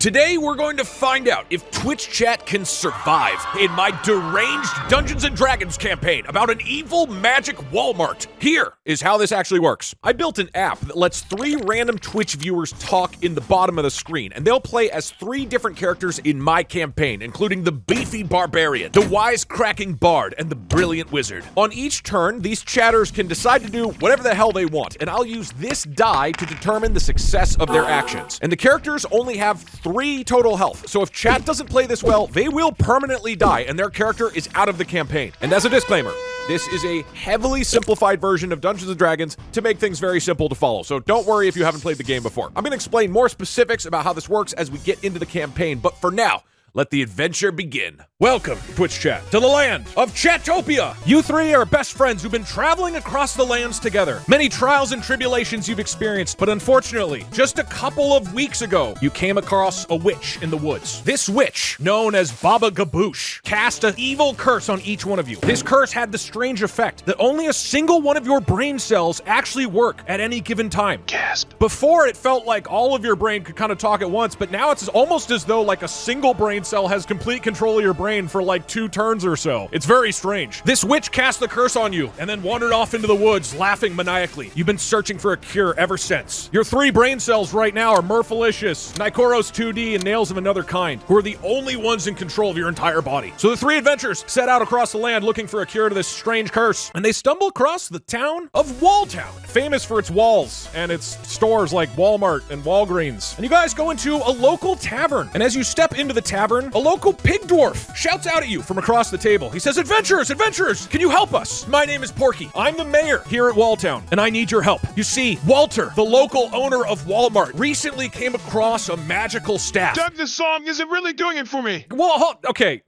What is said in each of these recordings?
Today we're going to find out if Twitch chat can survive in my deranged Dungeons & Dragons campaign about an evil magic Wal-Mart. Here is how this actually works. I built an app that lets 3 random Twitch viewers talk in the bottom of the screen, and they'll play as 3 different characters in my campaign, including the beefy barbarian, the wisecracking bard, and the brilliant wizard. On each turn, these chatters can decide to do whatever the hell they want, and I'll use this die to determine the success of their actions. And the characters only have 3 total health, so if chat doesn't play this well, they will permanently die, and their character is out of the campaign. And as a disclaimer, this is a heavily simplified version of Dungeons & Dragons to make things very simple to follow, so don't worry if you haven't played the game before. I'm going to explain more specifics about how this works as we get into the campaign, but for now, let the adventure begin. Welcome, Twitch chat, to the land of Chatopia. You 3 are best friends who've been traveling across the lands together. Many trials and tribulations you've experienced, but unfortunately, just a couple of weeks ago, you came across a witch in the woods. This witch, known as Baba Gaboosh, cast an evil curse on each one of you. This curse had the strange effect that only a single one of your brain cells actually work at any given time. Gasp. Before, it felt like all of your brain could kind of talk at once, but now it's almost as though like a single brain cell has complete control of your brain for like 2 turns or so. It's very strange. This witch cast the curse on you and then wandered off into the woods laughing maniacally. You've been searching for a cure ever since. Your 3 brain cells right now are Murphalicious, Nikoros 2D, and Nails of Another Kind, who are the only ones in control of your entire body. So the 3 adventurers set out across the land looking for a cure to this strange curse, and they stumble across the town of Walltown, famous for its walls and its stores like Walmart and Walgreens. And you guys go into a local tavern, and as you step into the tavern, a local pig dwarf shouts out at you from across the table. He says, "Adventurers, adventurers, can you help us? My name is Porky. I'm the mayor here at Walltown, and I need your help. You see, Walter, the local owner of Walmart, recently came across a magical staff." Doug, this song isn't really doing it for me. Well, okay,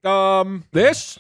this?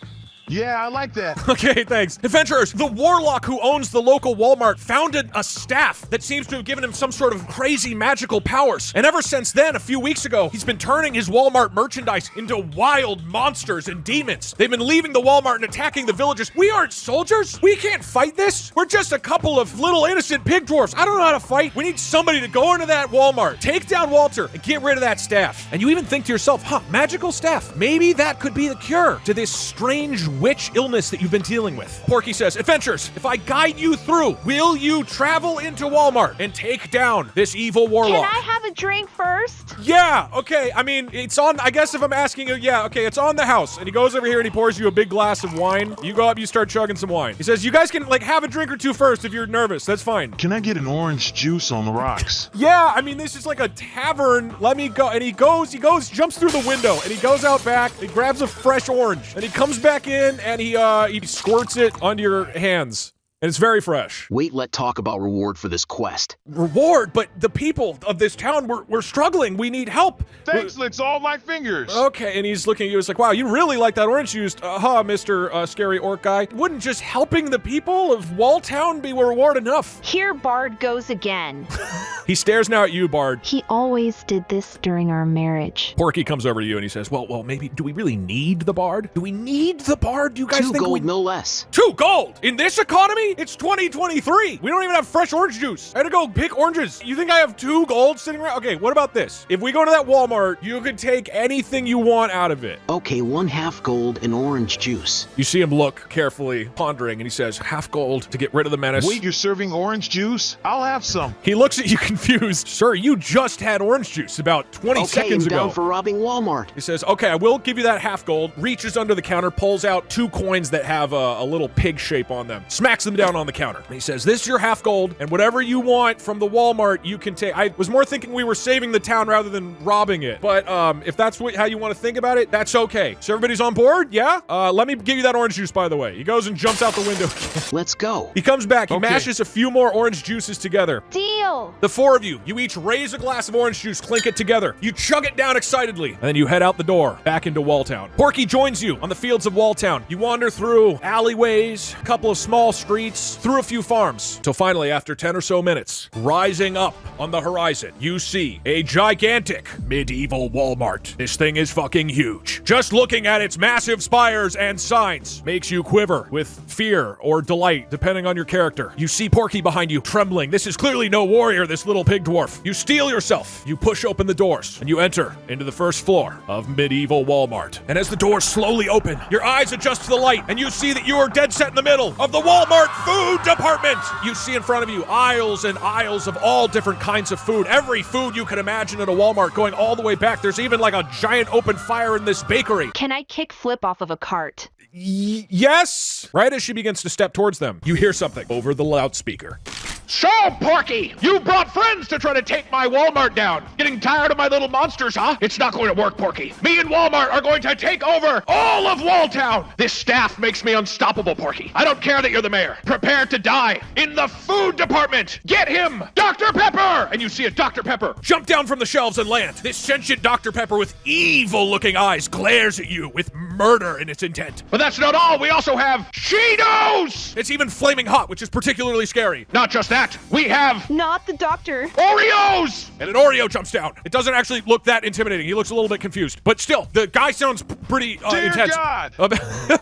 Yeah, I like that. Okay, thanks. Adventurers, the warlock who owns the local Walmart found a staff that seems to have given him some sort of crazy magical powers. And ever since then, a few weeks ago, he's been turning his Walmart merchandise into wild monsters and demons. They've been leaving the Walmart and attacking the villagers. We aren't soldiers. We can't fight this. We're just a couple of little innocent pig dwarfs. I don't know how to fight. We need somebody to go into that Walmart, take down Walter, and get rid of that staff. And you even think to yourself, magical staff. Maybe that could be the cure to this strange witch illness that you've been dealing with. Porky says, "Adventurers, if I guide you through, will you travel into Walmart and take down this evil warlock?" Can I have a drink first? Yeah, okay. I mean, it's on, I guess if I'm asking you, yeah, okay, it's on the house. And he goes over here and he pours you a big glass of wine. You go up, you start chugging some wine. He says, "You guys can like have a drink or 2 first if you're nervous. That's fine." Can I get an orange juice on the rocks? Yeah, I mean, this is like a tavern. Let me go. And he goes, jumps through the window, and he goes out back, he grabs a fresh orange, and he comes back in, and he squirts it onto your hands. And it's very fresh. Wait, let's talk about reward for this quest. Reward? But the people of this town, we're struggling. We need help. Thanks, licks all my fingers. Okay, and he's looking at you. It's like, wow, you really like that orange juice. Mr. Scary Orc Guy. Wouldn't just helping the people of Walltown be reward enough? Here Bard goes again. He stares now at you, Bard. He always did this during our marriage. Porky comes over to you and he says, well, maybe, do we really need the Bard? Do we need the Bard? Do you guys 2 think gold, no less. 2 gold? In this economy? It's 2023. We don't even have fresh orange juice. I had to go pick oranges. You think I have 2 gold sitting around? Okay, what about this? If we go to that Walmart, you can take anything you want out of it. Okay, 1/2 gold and orange juice. You see him look carefully, pondering, and he says, "Half gold to get rid of the menace." Wait, you're serving orange juice? I'll have some. He looks at you confused. "Sir, you just had orange juice about 20 seconds ago." Okay, I'm down for robbing Walmart. He says, "Okay, I will give you that half gold," reaches under the counter, pulls out 2 coins that have a little pig shape on them, smacks them down on the counter. And he says, "This is your half gold, and whatever you want from the Walmart, you can take." I was more thinking we were saving the town rather than robbing it. But if that's how you want to think about it, that's okay. So everybody's on board? Yeah? Let me give you that orange juice, by the way. He goes and jumps out the window. Let's go. He comes back. He Okay. mashes a few more orange juices together. Deal. The 4 of you each raise a glass of orange juice, clink it together. You chug it down excitedly, and then you head out the door, back into Walltown. Porky joins you on the fields of Walltown. You wander through alleyways, a couple of small streets, streets, through a few farms, till finally, after 10 or so minutes, rising up on the horizon, you see a gigantic medieval Wal-Mart. This thing is fucking huge. Just looking at its massive spires and signs makes you quiver with fear or delight, depending on your character. You see Porky behind you, trembling. This is clearly no warrior, this little pig dwarf. You steel yourself. You push open the doors, and you enter into the first floor of medieval Wal-Mart. And as the doors slowly open, your eyes adjust to the light, and you see that you are dead set in the middle of the Wal-Mart food department. You see in front of you aisles and aisles of all different kinds of food. Every food you can imagine at a Walmart, going all the way back. There's even like a giant open fire in this bakery. Can I kick Flip off of a cart? Yes! Right as she begins to step towards them, you hear something over the loudspeaker. So, Porky, you brought friends to try to take my Walmart down. Getting tired of my little monsters, huh? It's not going to work, Porky. Me and Walmart are going to take over all of Walltown. This staff makes me unstoppable, Porky. I don't care that you're the mayor. Prepare to die in the food department. Get him, Dr. Pepper! And you see a Dr. Pepper. Jump down from the shelves and land. This sentient Dr. Pepper with evil-looking eyes glares at you with murder in its intent. But that's not all. We also have Cheetos! It's even flaming hot, which is particularly scary. Not just that. We have Not the doctor. Oreos! And an Oreo jumps down. It doesn't actually look that intimidating. He looks a little bit confused. But still, the guy sounds pretty Dear intense. God!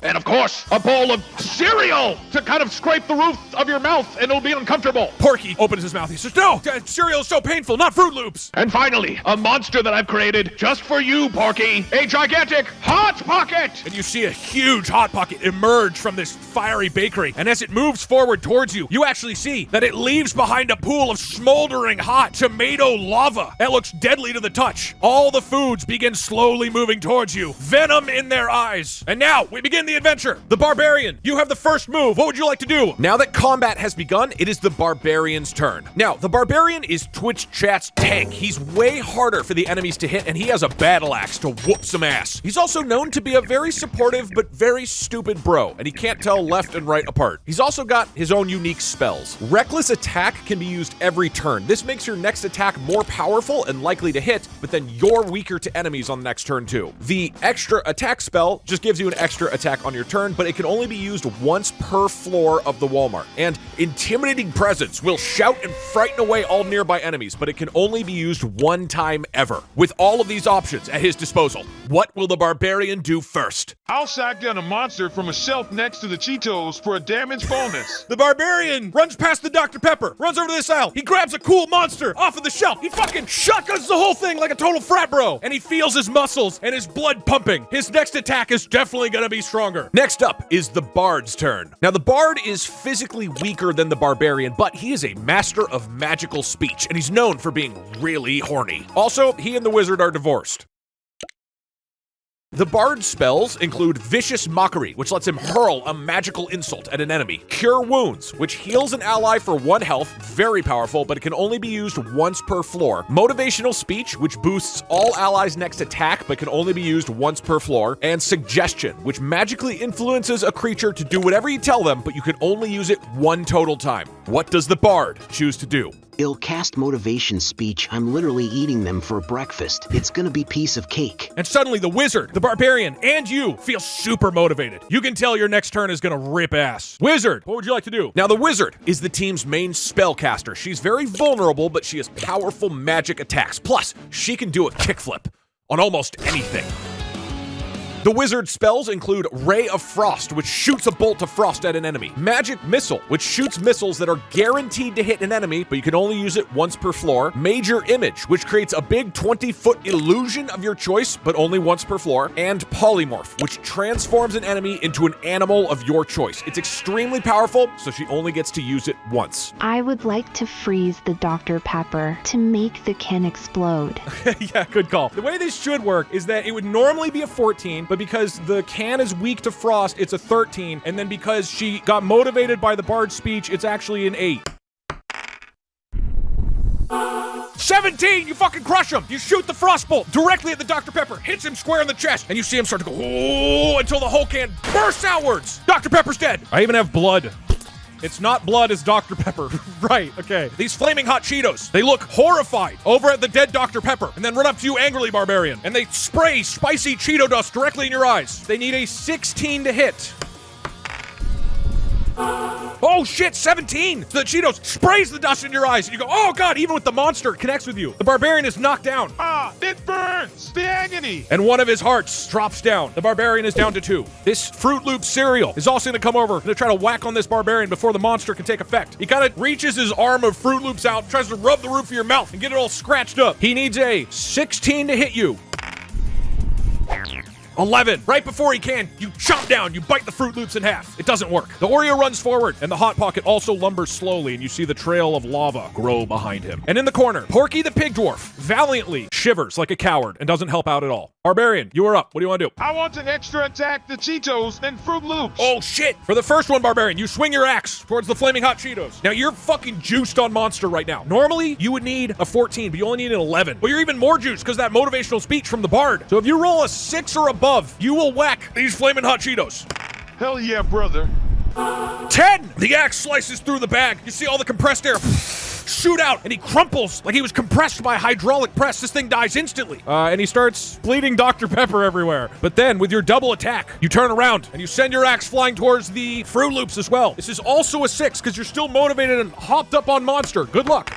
And of course, a bowl of cereal to kind of scrape the roof of your mouth and it'll be uncomfortable. Porky opens his mouth. He says, no, cereal is so painful, not Fruit Loops. And finally, a monster that I've created just for you, Porky. A gigantic Hot Pocket! And you see a huge Hot Pocket emerge from this fiery bakery. And as it moves forward towards you, you actually see that it leaves behind a pool of smoldering hot tomato lava that looks deadly to the touch. All the foods begin slowly moving towards you, venom in their eyes. And now we begin the adventure. The Barbarian, you have the first move. What would you like to do? Now that combat has begun, it is the Barbarian's turn. Now, the Barbarian is Twitch Chat's tank. He's way harder for the enemies to hit, and he has a battle axe to whoop some ass. He's also known to be a very supportive but very stupid bro, and he can't tell left and right apart. He's also got his own unique spells. Reckless attack can be used every turn. This makes your next attack more powerful and likely to hit, but then you're weaker to enemies on the next turn too. The extra attack spell just gives you an extra attack on your turn, but it can only be used once per floor of the Walmart. And Intimidating Presence will shout and frighten away all nearby enemies, but it can only be used one time ever. With all of these options at his disposal, what will the Barbarian do first? I'll shotgun a monster from a shelf next to the Cheetos for a damage bonus. The Barbarian runs past the Dr. Pepper, runs over to this aisle. He grabs a cool monster off of the shelf. He fucking shotguns the whole thing like a total frat bro. And he feels his muscles and his blood pumping. His next attack is definitely gonna be stronger. Next up is the Bard's turn. Now, the Bard is physically weaker than the Barbarian, but he is a master of magical speech, and he's known for being really horny. Also, he and the Wizard are divorced. The Bard's spells include Vicious Mockery, which lets him hurl a magical insult at an enemy. Cure Wounds, which heals an ally for 1 health, very powerful, but it can only be used once per floor. Motivational Speech, which boosts all allies' next attack, but can only be used once per floor. And Suggestion, which magically influences a creature to do whatever you tell them, but you can only use it 1 total time. What does the Bard choose to do? It'll cast motivation speech. I'm literally eating them for breakfast. It's gonna be piece of cake. And suddenly the Wizard, the Barbarian, and you feel super motivated. You can tell your next turn is gonna rip ass. Wizard, what would you like to do? Now, the Wizard is the team's main spellcaster. She's very vulnerable, but she has powerful magic attacks. Plus, she can do a kickflip on almost anything. The Wizard's spells include Ray of Frost, which shoots a bolt of frost at an enemy. Magic Missile, which shoots missiles that are guaranteed to hit an enemy, but you can only use it once per floor. Major Image, which creates a big 20-foot illusion of your choice, but only once per floor. And Polymorph, which transforms an enemy into an animal of your choice. It's extremely powerful, so she only gets to use it once. I would like to freeze the Dr. Pepper to make the can explode. Yeah, good call. The way this should work is that it would normally be a 14, but because the can is weak to frost, it's a 13, and then because she got motivated by the Bard's speech, it's actually an 8. 17! You fucking crush him! You shoot the frostbolt directly at the Dr. Pepper, hits him square in the chest, and you see him start to go, oh, until the whole can bursts outwards! Dr. Pepper's dead! I even have blood. It's not blood, it's Dr. Pepper. Right, okay. These flaming hot Cheetos, they look horrified over at the dead Dr. Pepper and then run up to you angrily, Barbarian. And they spray spicy Cheeto dust directly in your eyes. They need a 16 to hit. Oh shit, 17! So the Cheetos sprays the dust in your eyes, and you go, oh god, even with the monster, it connects with you. The barbarian is knocked down. Ah, it burns! The agony! And one of his hearts drops down. The barbarian is down to 2. This Fruit Loop cereal is also gonna come over and try to whack on this barbarian before the monster can take effect. He kind of reaches his arm of Fruit Loops out, tries to rub the roof of your mouth and get it all scratched up. He needs a 16 to hit you. 11. Right before he can, you chomp down, you bite the Fruit Loops in half. It doesn't work. The Oreo runs forward, and the Hot Pocket also lumbers slowly, and you see the trail of lava grow behind him. And in the corner, Porky the Pig Dwarf valiantly shivers like a coward and doesn't help out at all. Barbarian, you are up. What do you want to do? I want to extra attack the Cheetos and Fruit Loops. Oh shit! For the first one, Barbarian, you swing your axe towards the Flaming Hot Cheetos. Now you're fucking juiced on Monster right now. Normally, you would need a 14, but you only need an 11. Well, you're even more juiced because that motivational speech from the Bard. So if you roll a 6 or above, you will whack these Flaming Hot Cheetos. Hell yeah, brother. 10! The axe slices through the bag. You see all the compressed air shoot out, and he crumples like he was compressed by a hydraulic press. This thing dies instantly. And he starts bleeding Dr. Pepper everywhere. But then, with your double attack, you turn around, and you send your axe flying towards the Fruit Loops as well. This is also a 6, because you're still motivated and hopped up on Monster. Good luck.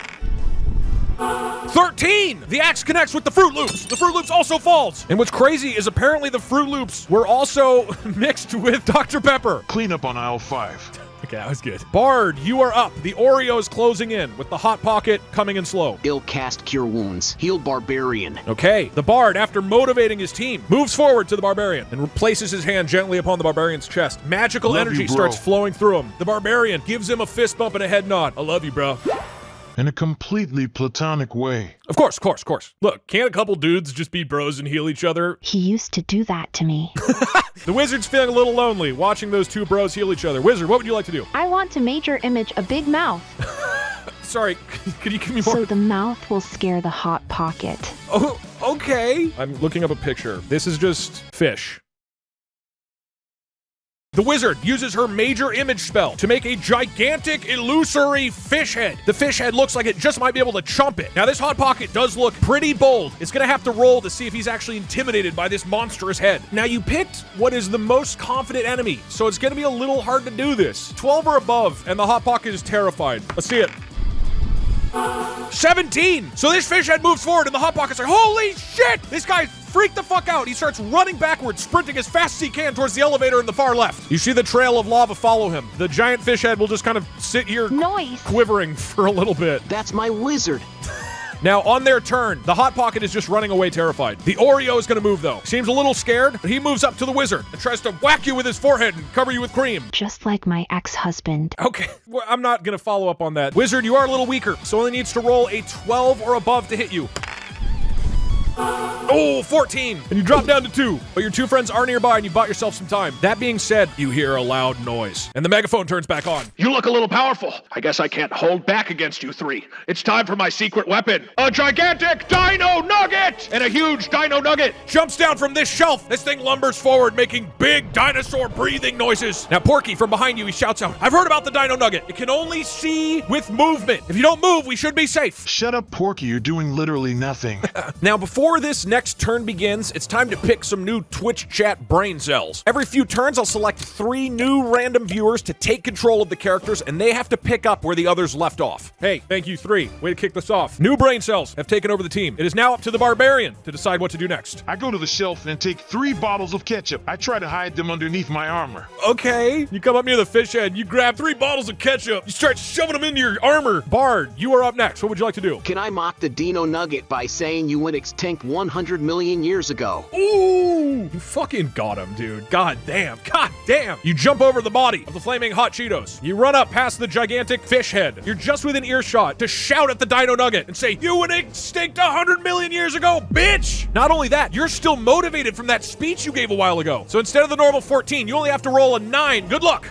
13! The axe connects with the Fruit Loops. The Fruit Loops also falls. And what's crazy is apparently the Fruit Loops were also mixed with Dr. Pepper. Clean up on aisle 5. Okay, that was good. Bard, you are up. The Oreo is closing in with the Hot Pocket coming in slow. Ill cast cure wounds. Heal barbarian. Okay, the Bard, after motivating his team, moves forward to the Barbarian and places his hand gently upon the Barbarian's chest. Magical Love energy you, bro. starts flowing through him. The Barbarian gives him a fist bump and a head nod. I love you, bro. In a completely platonic way. Of course. Look, can't a couple dudes just be bros and heal each other? He used to do that to me. The Wizard's feeling a little lonely watching those two bros heal each other. Wizard, what would you like to do? I want to major image a big mouth, Sorry, could you give me more? so the mouth will scare the Hot Pocket. Oh, okay. I'm looking up a picture. This is just fish. The Wizard uses her major image spell to make a gigantic illusory fish head. The fish head looks like it just might be able to chomp it. Now, this Hot Pocket does look pretty bold. It's gonna have to roll to see if he's actually intimidated by this monstrous head. Now, you picked what is the most confident enemy, so it's gonna be a little hard to do this. 12 or above, and the Hot Pocket is terrified. Let's see it. 17! So this fish head moves forward, and the Hot Pocket's like, holy shit! This guy freaked the fuck out. He starts running backwards, sprinting as fast as he can towards the elevator in the far left. You see the trail of lava follow him. The giant fish head will just kind of sit here Noise. quivering for a little bit. That's my wizard. Now, on their turn, the Hot Pocket is just running away terrified. The Oreo is going to move, though. Seems a little scared, but he moves up to the Wizard and tries to whack you with his forehead and cover you with cream. Just like my ex-husband. Okay, well, I'm not going to follow up on that. Wizard, you are a little weaker, so only needs to roll a 12 or above to hit you. Oh, 14! And you drop down to 2. But your two friends are nearby and you bought yourself some time. That being said, you hear a loud noise. And the megaphone turns back on. You look a little powerful. I guess I can't hold back against you 3. It's time for my secret weapon. A gigantic dino nugget! And a huge dino nugget. Jumps down from this shelf. This thing lumbers forward, making big dinosaur breathing noises. Now, Porky, from behind you, he shouts out, I've heard about the dino nugget. It can only see with movement. If you don't move, we should be safe. Shut up, Porky. You're doing literally nothing. Now, before this next turn begins, it's time to pick some new Twitch chat brain cells. Every few turns, I'll select 3 new random viewers to take control of the characters, and they have to pick up where the others left off. Hey, thank you, 3. Way to kick this off. New brain cells have taken over the team. It is now up to the Barbarian to decide what to do next. I go to the shelf and take 3 bottles of ketchup. I try to hide them underneath my armor. Okay. You come up near the fish head, you grab 3 bottles of ketchup, you start shoving them into your armor. Bard, you are up next. What would you like to do? Can I mock the Dino Nugget by saying you went extinct 100 million years ago? Ooh! You fucking got him, dude. God damn. God damn. You jump over the body of the flaming hot Cheetos. You run up past the gigantic fish head. You're just within earshot to shout at the Dino Nugget and say, you went extinct 100 million years ago, bitch! Not only that, you're still motivated from that speech you gave a while ago. So instead of the normal 14, you only have to roll a 9. Good luck.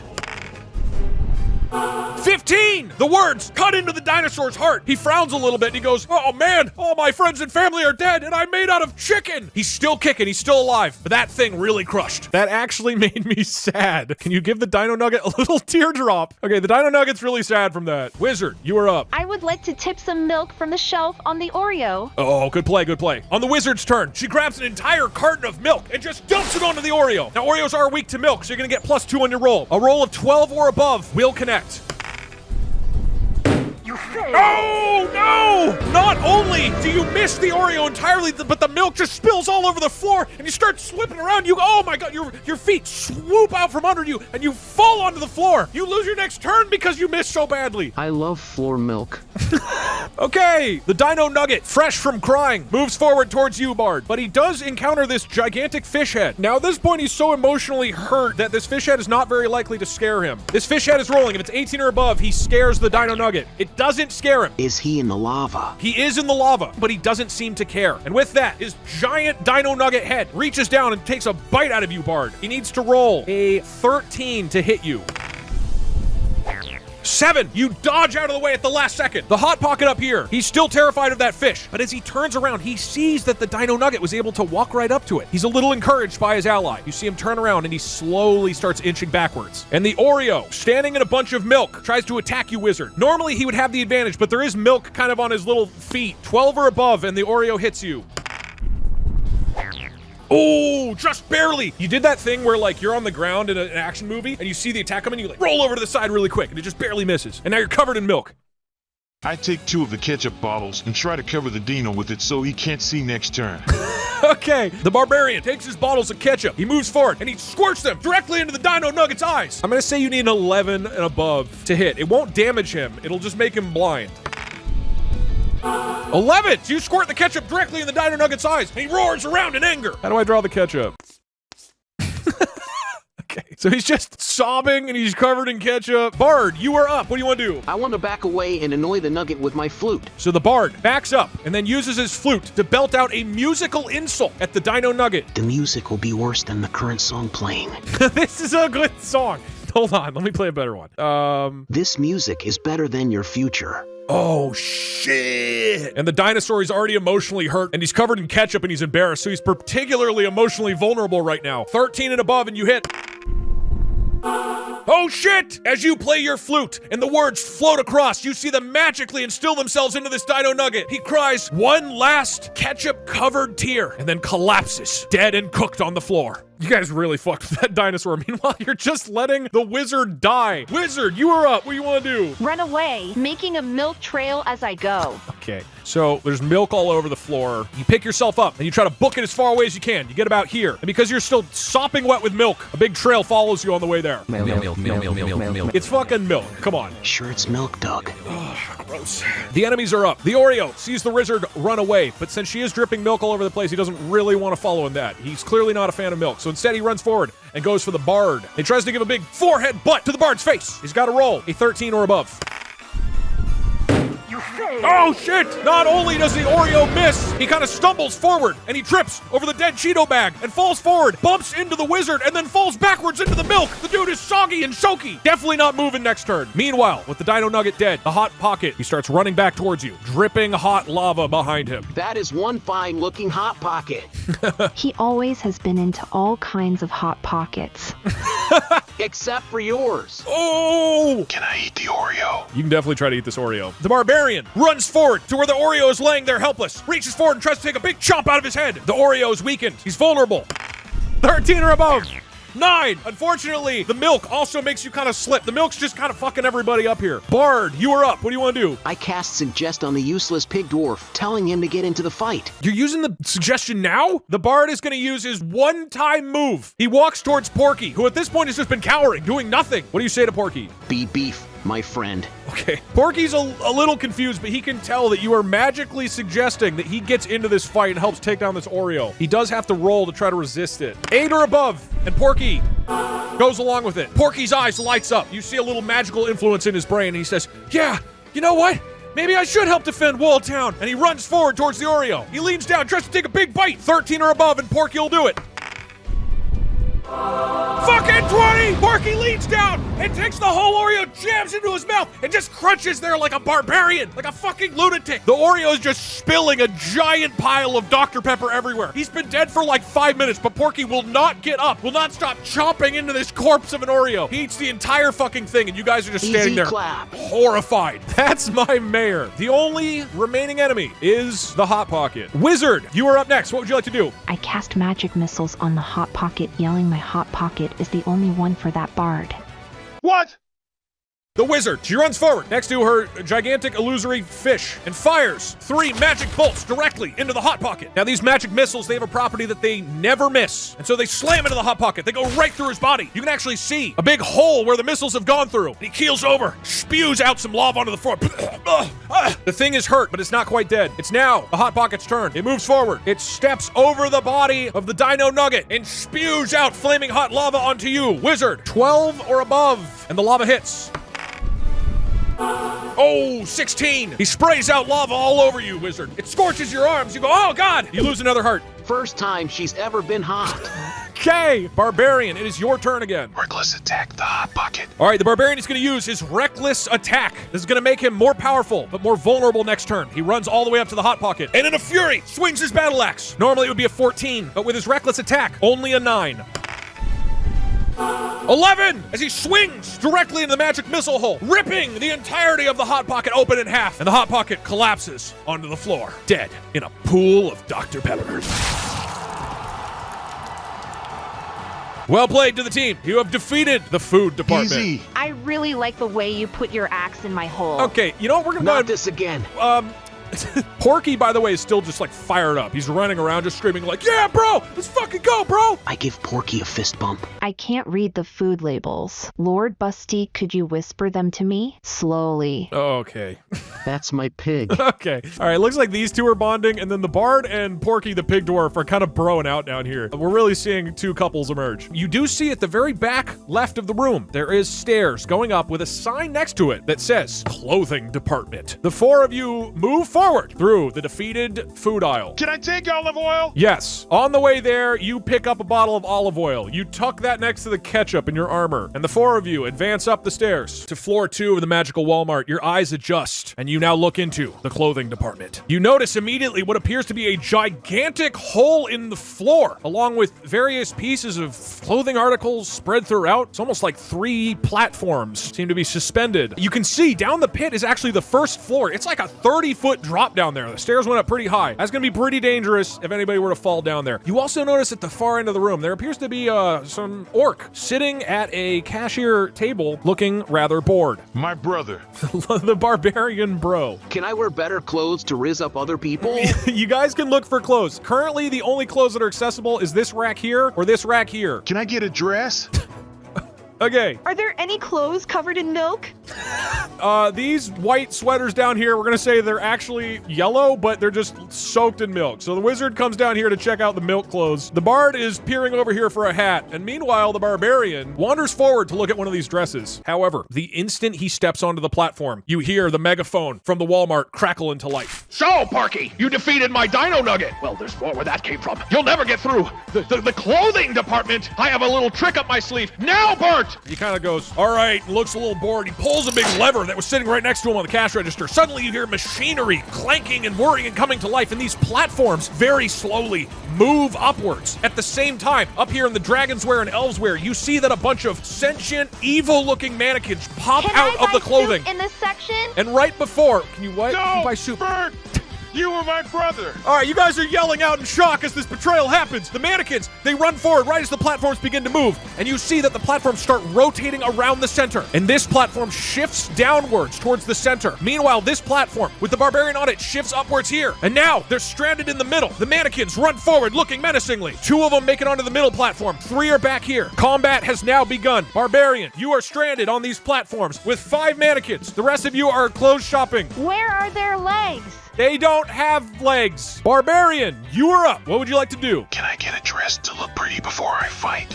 15! The words cut into the dinosaur's heart. He frowns a little bit and he goes, oh man, all my friends and family are dead and I'm made out of chicken. He's still kicking, he's still alive, but that thing really crushed. That actually made me sad. Can you give the Dino Nugget a little teardrop? Okay, the Dino Nugget's really sad from that. Wizard, you are up. I would like to tip some milk from the shelf on the Oreo. Oh, good play, good play. On the Wizard's turn, she grabs an entire carton of milk and just dumps it onto the Oreo. Now, Oreos are weak to milk, so you're gonna get +2 on your roll. A roll of 12 or above will connect. Oh, no! Not only do you miss the Oreo entirely, but the milk just spills all over the floor, and you start slipping around. Oh my god, your feet swoop out from under you, and you fall onto the floor. You lose your next turn because you missed so badly. I love floor milk. Okay, the Dino Nugget, fresh from crying, moves forward towards you, Bard, but he does encounter this gigantic fish head. Now, at this point, he's so emotionally hurt that this fish head is not very likely to scare him. This fish head is rolling. If it's 18 or above, he scares the Dino Nugget. It doesn't scare him. Is he in the lava? He is in the lava, but he doesn't seem to care. And with that, his giant Dino Nugget head reaches down and takes a bite out of you, Bard. He needs to roll a 13 to hit you. 7, you dodge out of the way at the last second. The Hot Pocket up here, he's still terrified of that fish, but as he turns around, he sees that the Dino Nugget was able to walk right up to it. He's a little encouraged by his ally. You see him turn around and he slowly starts inching backwards. And the Oreo, standing in a bunch of milk, tries to attack you, Wizard. Normally he would have the advantage, but there is milk kind of on his little feet. 12 or above, and the Oreo hits you. Oh, just barely. You did that thing where like you're on the ground in an action movie and you see the attack coming, you like roll over to the side really quick and it just barely misses. And now you're covered in milk. I take 2 of the ketchup bottles and try to cover the Dino with it so he can't see next turn. Okay, the Barbarian takes his bottles of ketchup, he moves forward, and he squirts them directly into the Dino Nugget's eyes. I'm gonna say you need an 11 and above to hit. It won't damage him, it'll just make him blind. 11! So you squirt the ketchup directly in the Dino Nugget's eyes, and he roars around in anger. How do I draw the ketchup? Okay, so he's just sobbing and he's covered in ketchup. Bard, you are up. What do you want to do? I want to back away and annoy the Nugget with my flute. So the Bard backs up and then uses his flute to belt out a musical insult at the Dino Nugget. The music will be worse than the current song playing. This is a good song. Hold on, let me play a better one. This music is better than your future. Oh, shit. And the dinosaur is already emotionally hurt, and he's covered in ketchup, and he's embarrassed, so he's particularly emotionally vulnerable right now. 13 and above, and you hit. Oh, shit! As you play your flute, and the words float across, you see them magically instill themselves into this Dino Nugget. He cries one last ketchup-covered tear, and then collapses, dead and cooked on the floor. You guys really fucked with that dinosaur. Meanwhile, you're just letting the Wizard die. Wizard, you are up. What do you want to do? Run away, making a milk trail as I go. Okay, so there's milk all over the floor. You pick yourself up, and you try to book it as far away as you can. You get about here. And because you're still sopping wet with milk, a big trail follows you on the way there. Milk. It's fucking milk. Come on. Sure, it's milk, Doug. Gross. The enemies are up. The Oreo sees the Wizard run away, but since she is dripping milk all over the place, he doesn't really want to follow in that. He's clearly not a fan of milk, so instead he runs forward and goes for the Bard. He tries to give a big forehead butt to the Bard's face. He's got to roll a 13 or above. Oh shit! Not only does the Oreo miss, he kind of stumbles forward and he trips over the dead Cheeto bag and falls forward, bumps into the Wizard, and then falls backwards into the milk. The dude is soggy and choky. Definitely not moving next turn. Meanwhile, with the Dino Nugget dead, the Hot Pocket, he starts running back towards you, dripping hot lava behind him. That is one fine-looking Hot Pocket. He always has been into all kinds of hot pockets. Except for yours. Oh! Can I eat the Oreo? You can definitely try to eat this Oreo. The Barbarian runs forward to where the Oreo is laying there helpless, reaches forward and tries to take a big chomp out of his head. The Oreo is weakened. He's vulnerable. 13 or above. 9. Unfortunately, the milk also makes you kind of slip. The milk's just kind of fucking everybody up here. Bard, you are up. What do you want to do? I cast Suggest on the useless pig dwarf, telling him to get into the fight. You're using the suggestion now? The Bard is going to use his one-time move. He walks towards Porky, who at this point has just been cowering, doing nothing. What do you say to Porky? Be beef, my friend. Okay. Porky's a little confused, but he can tell that you are magically suggesting that he gets into this fight and helps take down this Oreo. He does have to roll to try to resist it. 8 or above, and Porky goes along with it. Porky's eyes lights up. You see a little magical influence in his brain, and he says, yeah, you know what? Maybe I should help defend Wall Town. And he runs forward towards the Oreo. He leans down, tries to take a big bite. 13 or above, and Porky will do it. Fucking 20! Porky leans down and takes the whole Oreo, jams into his mouth, and just crunches there like a barbarian, like a fucking lunatic. The Oreo is just spilling a giant pile of Dr. Pepper everywhere. He's been dead for like 5 minutes, but Porky will not get up, will not stop chomping into this corpse of an Oreo. He eats the entire fucking thing, and you guys are just standing there horrified. That's my mayor. The only remaining enemy is the Hot Pocket. Wizard, you are up next. What would you like to do? I cast magic missiles on the Hot Pocket, yelling my Hot Pocket is the only one for that bard. What? The wizard, she runs forward next to her gigantic illusory fish and fires 3 magic bolts directly into the Hot Pocket. Now these magic missiles, they have a property that they never miss. And so they slam into the Hot Pocket. They go right through his body. You can actually see a big hole where the missiles have gone through. And he keels over, spews out some lava onto the floor. The thing is hurt, but it's not quite dead. It's now the Hot Pocket's turn. It moves forward. It steps over the body of the Dino Nugget and spews out flaming hot lava onto you. Wizard, 12 or above. And the lava hits. Oh, 16. He sprays out lava all over you, Wizard. It scorches your arms. You go, oh, God. You lose another heart. First time she's ever been hot. Okay, Barbarian, it is your turn again. Reckless attack the Hot Pocket. All right, the Barbarian is going to use his Reckless attack. This is going to make him more powerful, but more vulnerable next turn. He runs all the way up to the Hot Pocket, and in a fury, swings his battle axe. Normally it would be a 14, but with his Reckless attack, only a 9. 11 as he swings directly into the magic missile hole, ripping the entirety of the Hot Pocket open in half, and the Hot Pocket collapses onto the floor, dead in a pool of Dr. Pepper. Well played to the team. You have defeated the food department. Easy. I really like the way you put your axe in my hole. Okay, you know what? We're going to Not this again. Porky, by the way, is still just like fired up. He's running around just screaming like, yeah, bro, let's fucking go, bro. I give Porky a fist bump. I can't read the food labels. Lord Busty, could you whisper them to me? Slowly. Okay. That's my pig. Okay. All right, looks like these two are bonding, and then the Bard and Porky the Pig Dwarf are kind of broing out down here. We're really seeing 2 couples emerge. You do see at the very back left of the room, there is stairs going up with a sign next to it that says Clothing Department. The 4 of you move forward through the defeated food aisle. Can I take olive oil? Yes. On the way there, you pick up a bottle of olive oil. You tuck that next to the ketchup in your armor, and the 4 of you advance up the stairs to floor 2 of the magical Wal-Mart. Your eyes adjust, and you now look into the clothing department. You notice immediately what appears to be a gigantic hole in the floor, along with various pieces of clothing articles spread throughout. It's almost like 3 platforms seem to be suspended. You can see down the pit is actually the first floor. It's like a 30-foot drop down there. The stairs went up pretty high. That's going to be pretty dangerous if anybody were to fall down there. You also notice at the far end of the room, there appears to be some orc sitting at a cashier table looking rather bored. My brother. The barbarian bro. Can I wear better clothes to riz up other people? You guys can look for clothes. Currently, the only clothes that are accessible is this rack here or this rack here. Can I get a dress? Okay. Are there any clothes covered in milk? These white sweaters down here, we're gonna say they're actually yellow, but they're just soaked in milk. So the wizard comes down here to check out the milk clothes. The bard is peering over here for a hat, and meanwhile, the barbarian wanders forward to look at one of these dresses. However, the instant he steps onto the platform, you hear the megaphone from the Walmart crackle into life. So, Porky, you defeated my Dino Nugget. Well, there's more where that came from. You'll never get through. The clothing department. I have a little trick up my sleeve. Now, Bert! He kind of goes, all right, looks a little bored. He pulls a big lever that was sitting right next to him on the cash register. Suddenly you hear machinery clanking and whirring and coming to life, and these platforms very slowly move upwards. At the same time, up here in the Dragonswear and Elveswear, you see that a bunch of sentient, evil-looking mannequins pop out of the clothing. In this section? And right before, can you what? No, Can you buy soup? Bert! You were my brother! All right, you guys are yelling out in shock as this betrayal happens. The mannequins, they run forward right as the platforms begin to move, and you see that the platforms start rotating around the center, and this platform shifts downwards towards the center. Meanwhile, this platform, with the barbarian on it, shifts upwards here, and now they're stranded in the middle. The mannequins run forward, looking menacingly. 2 of them make it onto the middle platform. 3 are back here. Combat has now begun. Barbarian, you are stranded on these platforms with 5 mannequins. The rest of you are clothes shopping. Where are their legs? They don't have legs. Barbarian, you are up. What would you like to do? Can I get a dress to look pretty before I fight?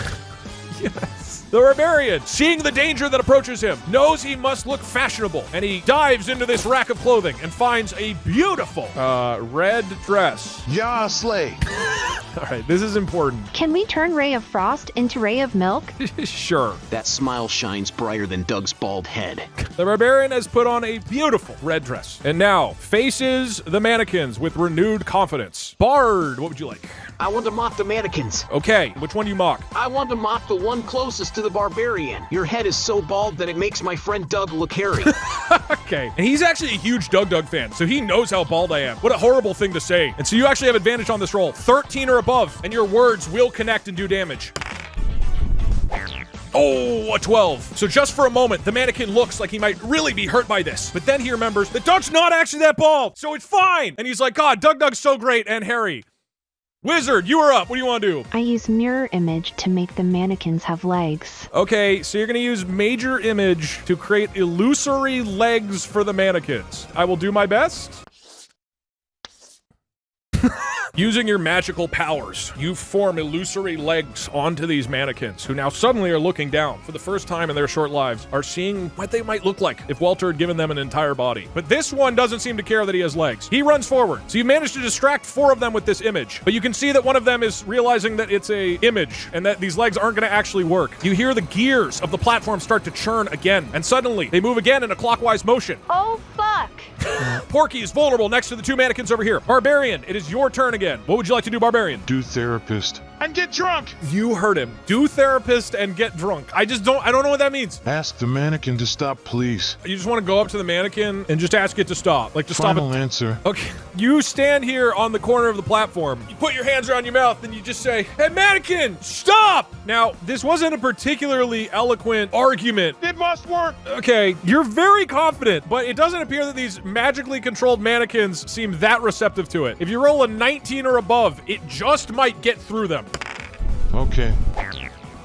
Yes. The barbarian, seeing the danger that approaches him, knows he must look fashionable, and he dives into this rack of clothing and finds a beautiful red dress. Yeah, slay. All right, this is important. Can we turn Ray of Frost into Ray of Milk? Sure. That smile shines brighter than Doug's bald head. The barbarian has put on a beautiful red dress and now faces the mannequins with renewed confidence. Bard, what would you like? I want to mock the mannequins. Okay, which one do you mock? I want to mock the one closest to the barbarian. Your head is so bald that it makes my friend Doug look hairy. Okay, and he's actually a huge DougDug fan, so he knows how bald I am. What a horrible thing to say. And so you actually have advantage on this roll. 13 or above, and your words will connect and do damage. Oh, a 12. So just for a moment, the mannequin looks like he might really be hurt by this. But then he remembers that Doug's not actually that bald, so it's fine. And he's like, God, DougDug's so great and hairy. Wizard, you are up. What do you want to do? I use mirror image to make the mannequins have legs. Okay, so you're going to use major image to create illusory legs for the mannequins. I will do my best. Using your magical powers, you form illusory legs onto these mannequins, who now suddenly are looking down for the first time in their short lives, are seeing what they might look like if Walter had given them an entire body. But this one doesn't seem to care that he has legs. He runs forward, so you managed to distract 4 of them with this image. But you can see that one of them is realizing that it's a image and that these legs aren't going to actually work. You hear the gears of the platform start to churn again, and suddenly they move again in a clockwise motion. Oh, fuck. Porky is vulnerable next to the 2 mannequins over here. Barbarian, it is your turn again. What would you like to do, Barbarian? Do therapist. And get drunk. You heard him. Do therapist and get drunk. I don't know what that means. Ask the mannequin to stop, please. You just want to go up to the mannequin and just ask it to stop. Like, to stop Final it. answer. Okay. You stand here on the corner of the platform. You put your hands around your mouth and you just say, hey, mannequin, stop! Now, this wasn't a particularly eloquent argument. It must work. Okay, you're very confident, but it doesn't appear that these magically controlled mannequins seem that receptive to it. If you roll a 19 or above, it just might get through them. Okay.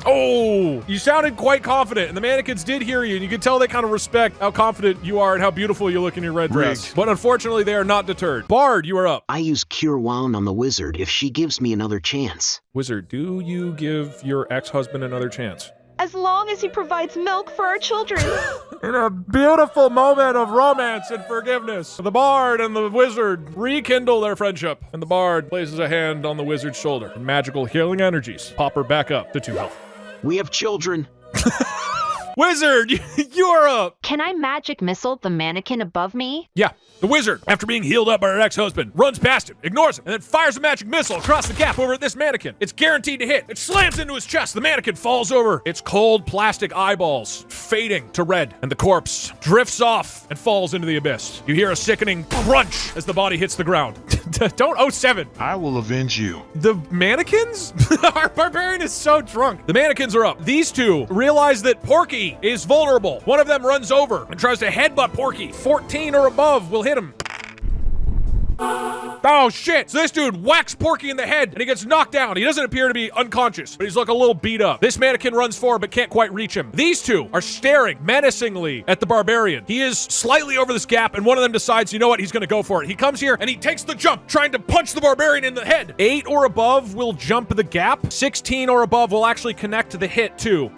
Oh, you sounded quite confident, and the mannequins did hear you, and you can tell they kind of respect how confident you are and how beautiful you look in your red dress. Rigged. But unfortunately, they are not deterred. Bard, you are up. I use Cure Wound on the wizard if she gives me another chance. Wizard, do you give your ex-husband another chance? As long as he provides milk for our children. In a beautiful moment of romance and forgiveness, the Bard and the Wizard rekindle their friendship, and the Bard places a hand on the Wizard's shoulder, and magical healing energies pop her back up to 2 health. We have children. Wizard, you are up! Can I magic missile the mannequin above me? Yeah. The Wizard, after being healed up by her ex-husband, runs past him, ignores him, and then fires a magic missile across the gap over at this mannequin. It's guaranteed to hit. It slams into his chest. The mannequin falls over, its cold plastic eyeballs fading to red, and the corpse drifts off and falls into the abyss. You hear a sickening crunch as the body hits the ground. Don't 07. I will avenge you. The mannequins? Our barbarian is so drunk. The mannequins are up. These 2 realize that Porky is vulnerable. One of them runs over and tries to headbutt Porky. 14 or above will hit him. Oh shit! So this dude whacks Porky in the head and he gets knocked down. He doesn't appear to be unconscious, but he's like a little beat up. This mannequin runs forward but can't quite reach him. These 2 are staring menacingly at the barbarian. He is slightly over this gap and one of them decides, you know what, he's gonna go for it. He comes here and he takes the jump, trying to punch the barbarian in the head. 8 or above will jump the gap. 16 or above will actually connect to the hit too.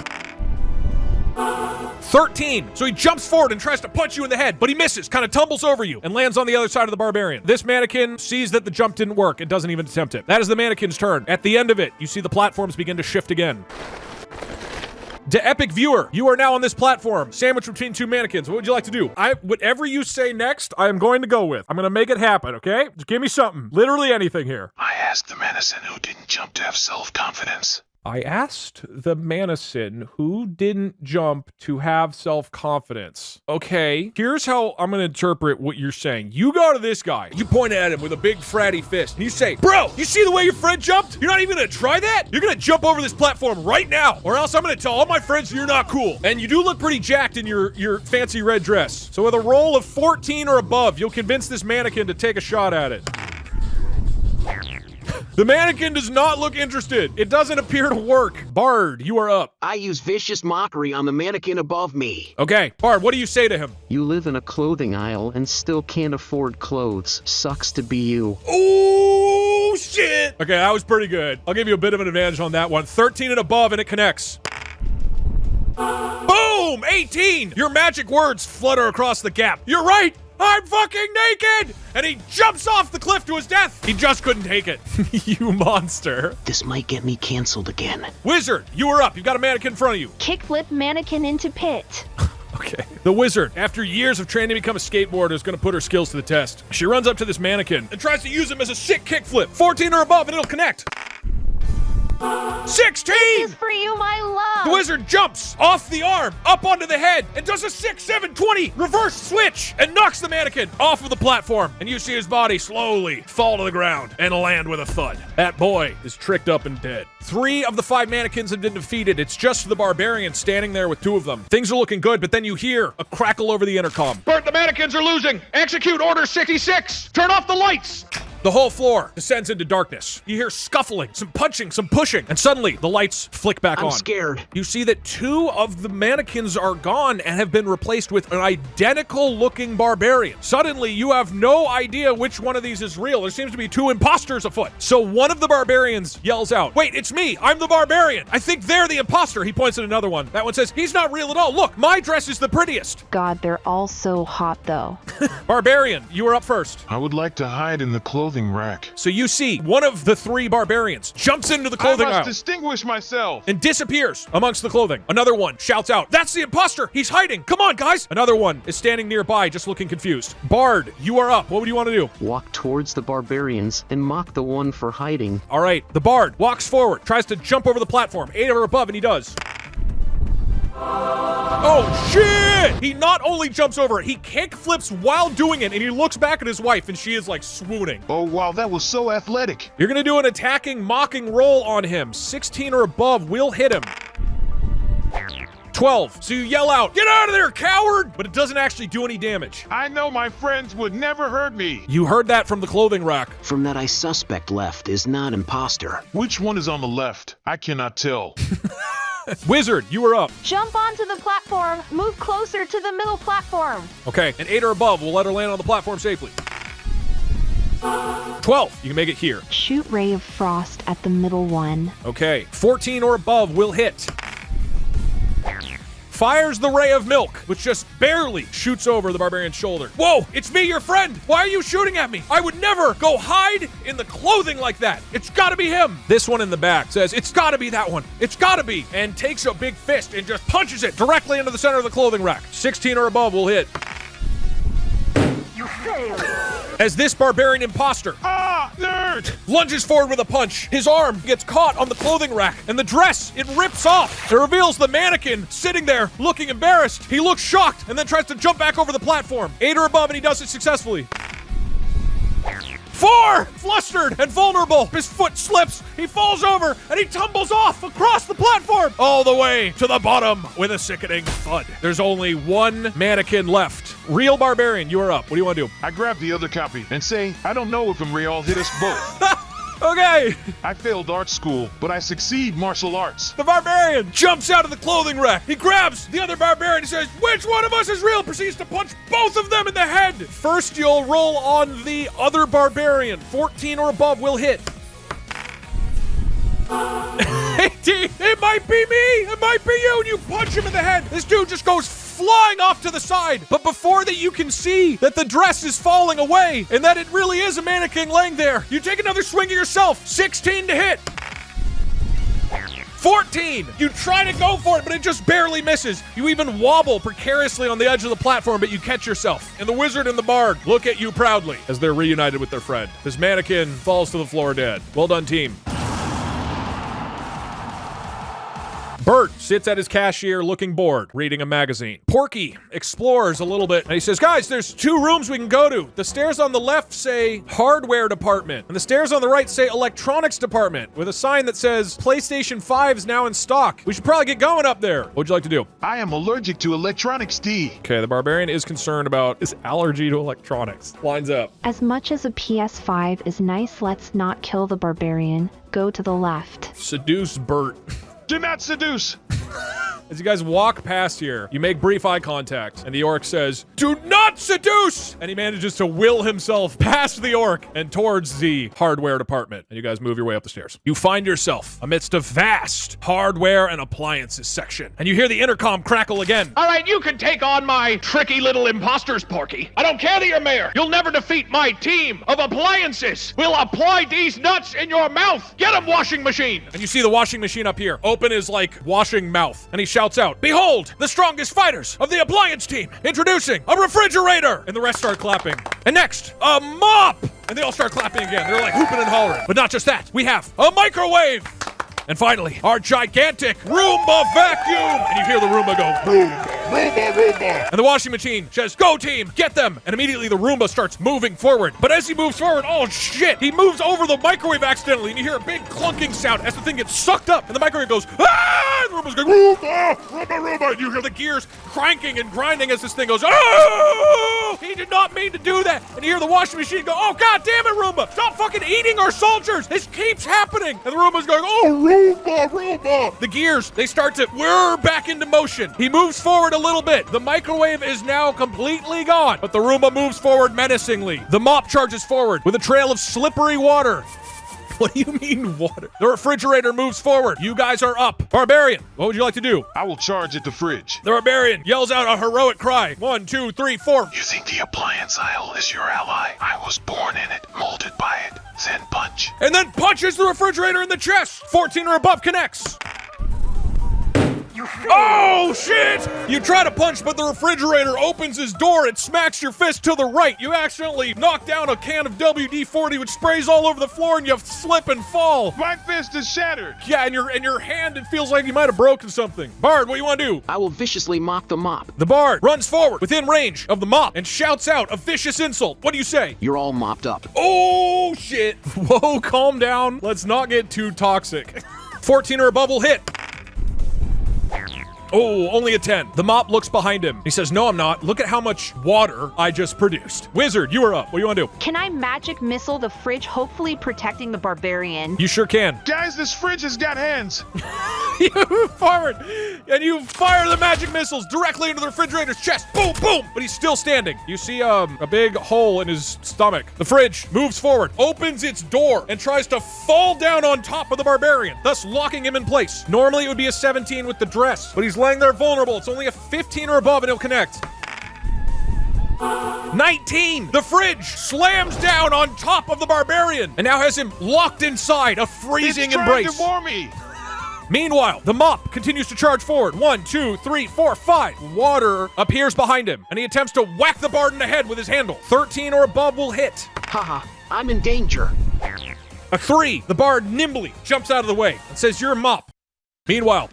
13. So he jumps forward and tries to punch you in the head, but he misses, kind of tumbles over you, and lands on the other side of the barbarian. This mannequin sees that the jump didn't work and doesn't even attempt it. That is the mannequin's turn. At the end of it, you see the platforms begin to shift again. To Epic Viewer, you are now on this platform, sandwiched between 2 mannequins. What would you like to do? Whatever you say next, I am going to go with. I'm going to make it happen, okay? Just give me something. Literally anything here. I asked the medicine who didn't jump to have self-confidence. I asked the Manison who didn't jump to have self-confidence. Okay, here's how I'm gonna interpret what you're saying. You go to this guy, you point at him with a big fratty fist, and you say, bro, you see the way your friend jumped? You're not even gonna try that? You're gonna jump over this platform right now, or else I'm gonna tell all my friends you're not cool. And you do look pretty jacked in your fancy red dress. So with a roll of 14 or above, you'll convince this mannequin to take a shot at it. The mannequin does not look interested. It doesn't appear to work. Bard, you are up. I use vicious mockery on the mannequin above me. Okay, Bard, what do you say to him? You live in a clothing aisle and still can't afford clothes. Sucks to be you. Oh, shit. Okay, that was pretty good. I'll give you a bit of an advantage on that one. 13 and above, and it connects. Boom! 18! Your magic words flutter across the gap. You're right! I'm fucking naked! And he jumps off the cliff to his death. He just couldn't take it. You monster. This might get me canceled again. Wizard, you are up. You've got a mannequin in front of you. Kickflip mannequin into pit. Okay. The wizard, after years of training to become a skateboarder, is going to put her skills to the test. She runs up to this mannequin and tries to use him as a sick kickflip. 14 or above and it'll connect. 16! This is for you, my love. The wizard jumps off the arm, up onto the head, and does a 6, 7, 20 reverse switch and knocks the mannequin off of the platform. And you see his body slowly fall to the ground and land with a thud. That boy is tricked up and dead. 3 of the 5 mannequins have been defeated. It's just the barbarian standing there with 2 of them. Things are looking good, but then you hear a crackle over the intercom. Bert, the mannequins are losing. Execute Order 66. Turn off the lights. The whole floor descends into darkness. You hear scuffling, some punching, some pushing, and suddenly the lights flick back on. I'm scared. You see that 2 of the mannequins are gone and have been replaced with an identical looking barbarian. Suddenly, you have no idea which one of these is real. There seems to be 2 imposters afoot. So one of the barbarians yells out, "Wait, it's me. I'm the barbarian. I think they're the imposter." He points at another one. That one says, "He's not real at all. Look, my dress is the prettiest." God, they're all so hot though. Barbarian, you are up first. I would like to hide in the clothing rack. So you see one of the 3 barbarians jumps into the clothing I must aisle distinguish myself. and disappears amongst the clothing. Another one shouts out, "That's the imposter! He's hiding! Come on, guys!" Another one is standing nearby, just looking confused. Bard, you are up. What would you want to do? Walk towards the barbarians and mock the one for hiding. All right, the Bard walks forward, tries to jump over the platform, 8 or above, and he does. Oh, shit! He not only jumps over it, he kick flips while doing it, and he looks back at his wife, and she is like swooning. Oh, wow, that was so athletic. You're gonna do an attacking, mocking roll on him. 16 or above will hit him. 12. So you yell out, "Get out of there, coward!" But it doesn't actually do any damage. I know my friends would never hurt me. You heard that from the clothing rack. From that I suspect left is not imposter. Which one is on the left? I cannot tell. Wizard, you are up. Jump onto the platform. Move closer to the middle platform. Okay, an 8 or above will let her land on the platform safely. 12. You can make it here. Shoot Ray of Frost at the middle one. Okay, 14 or above will hit. Fires the ray of milk, which just barely shoots over the barbarian's shoulder. Whoa, it's me, your friend. Why are you shooting at me? I would never go hide in the clothing like that. It's gotta be him. This one in the back says, "It's gotta be that one. It's gotta be," and takes a big fist and just punches it directly into the center of the clothing rack. 16 or above will hit. You failed. As this barbarian imposter Nerd! lunges forward with a punch. His arm gets caught on the clothing rack, and the dress, it rips off. It reveals the mannequin sitting there, looking embarrassed. He looks shocked, and then tries to jump back over the platform. 8 or above, and he does it successfully. 4! Flustered and vulnerable. His foot slips, he falls over, and he tumbles off across the platform, all the way to the bottom with a sickening thud. There's only 1 mannequin left. Real barbarian, you are up. What do you want to do? I grab the other copy and say, I don't know if Real hit us both. Okay. I failed art school, but I succeed martial arts. The barbarian jumps out of the clothing rack. He grabs the other barbarian and says, "Which one of us is real?" Proceeds to punch both of them in the head. First, you'll roll on the other barbarian. 14 or above will hit. 18. It might be me. It might be you. And you punch him in the head. This dude just goes flying off to the side. But before that, you can see that the dress is falling away and that it really is a mannequin laying there. You take another swing at yourself. 16 to hit. 14. You try to go for it, but it just barely misses. You even wobble precariously on the edge of the platform, but you catch yourself. And the wizard and the bard look at you proudly as they're reunited with their friend. This mannequin falls to the floor dead. Well done, team. Bert sits at his cashier looking bored, reading a magazine. Porky explores a little bit, and he says, "Guys, there's 2 rooms we can go to. The stairs on the left say hardware department, and the stairs on the right say electronics department, with a sign that says PlayStation 5 is now in stock. We should probably get going up there. What would you like to do?" I am allergic to electronics D. Okay, the barbarian is concerned about his allergy to electronics. Lines up. As much as a PS5 is nice, let's not kill the barbarian. Go to the left. Seduce Bert. Do not seduce. As you guys walk past here, you make brief eye contact, and the orc says, "Do not seduce!" And he manages to will himself past the orc and towards the hardware department. And you guys move your way up the stairs. You find yourself amidst a vast hardware and appliances section, and you hear the intercom crackle again. All right, you can take on my tricky little imposters, Porky. I don't care that you're mayor. You'll never defeat my team of appliances. We'll apply these nuts in your mouth. Get 'em, washing machine. And you see the washing machine up here. Open is like washing mouth. And he shouts out, "Behold, the strongest fighters of the appliance team. Introducing a refrigerator." And the rest start clapping. And next, a mop. And they all start clapping again. They're like hooping and hollering. But not just that. We have a microwave. And finally, our gigantic Roomba vacuum. And you hear the Roomba go, Roomba, Roomba, Roomba. And the washing machine says, "Go team, get them." And immediately the Roomba starts moving forward. But as he moves forward, oh shit, he moves over the microwave accidentally. And you hear a big clunking sound as the thing gets sucked up. And the microwave goes, "Ah!" And the Roomba's going, "Roomba, Roomba, Roomba." And you hear the gears cranking and grinding as this thing goes, "Oh! He did not mean to do that." And you hear the washing machine go, "Oh, god damn it, Roomba. Stop fucking eating our soldiers. This keeps happening." And the Roomba's going, "Oh, Roomba, Roomba." The gears, they start to whir back into motion. He moves forward a little bit. The microwave is now completely gone, but the Roomba moves forward menacingly. The mop charges forward with a trail of slippery water. What do you mean water? The refrigerator moves forward. You guys are up. Barbarian, what would you like to do? I will charge at the fridge. The Barbarian yells out a heroic cry. 1, 2, 3, 4. You think the appliance aisle is your ally? I was born in it, molded by it. Then punch. And then punches the refrigerator in the chest. 14 or above connects. Oh, shit! You try to punch, but the refrigerator opens his door and smacks your fist to the right. You accidentally knock down a can of WD-40, which sprays all over the floor, and you slip and fall. My fist is shattered. Yeah, and your hand, it feels like you might have broken something. Bard, what do you want to do? I will viciously mock the mop. The Bard runs forward within range of the mop and shouts out a vicious insult. What do you say? You're all mopped up. Oh, shit. Whoa, calm down. Let's not get too toxic. 14 or above will hit. Oh, only a 10. The mop looks behind him. He says, "No, I'm not. Look at how much water I just produced." Wizard, you are up. What do you want to do? Can I magic missile the fridge, hopefully protecting the barbarian? You sure can. Guys, this fridge has got hands. You forward, and you fire the magic missiles directly into the refrigerator's chest. Boom, boom. But he's still standing. You see a big hole in his stomach. The fridge moves forward, opens its door, and tries to fall down on top of the barbarian, thus locking him in place. Normally, it would be a 17 with the dress, but he's laying there vulnerable. It's only a 15 or above, and he'll connect. 19! The fridge slams down on top of the barbarian and now has him locked inside a freezing embrace. It's trying to bore me. Meanwhile, the mop continues to charge forward. 1, 2, 3, 4, 5. Water appears behind him, and he attempts to whack the bard in the head with his handle. 13 or above will hit. Haha, I'm in danger. A 3. The bard nimbly jumps out of the way and says, "You're a mop." Meanwhile,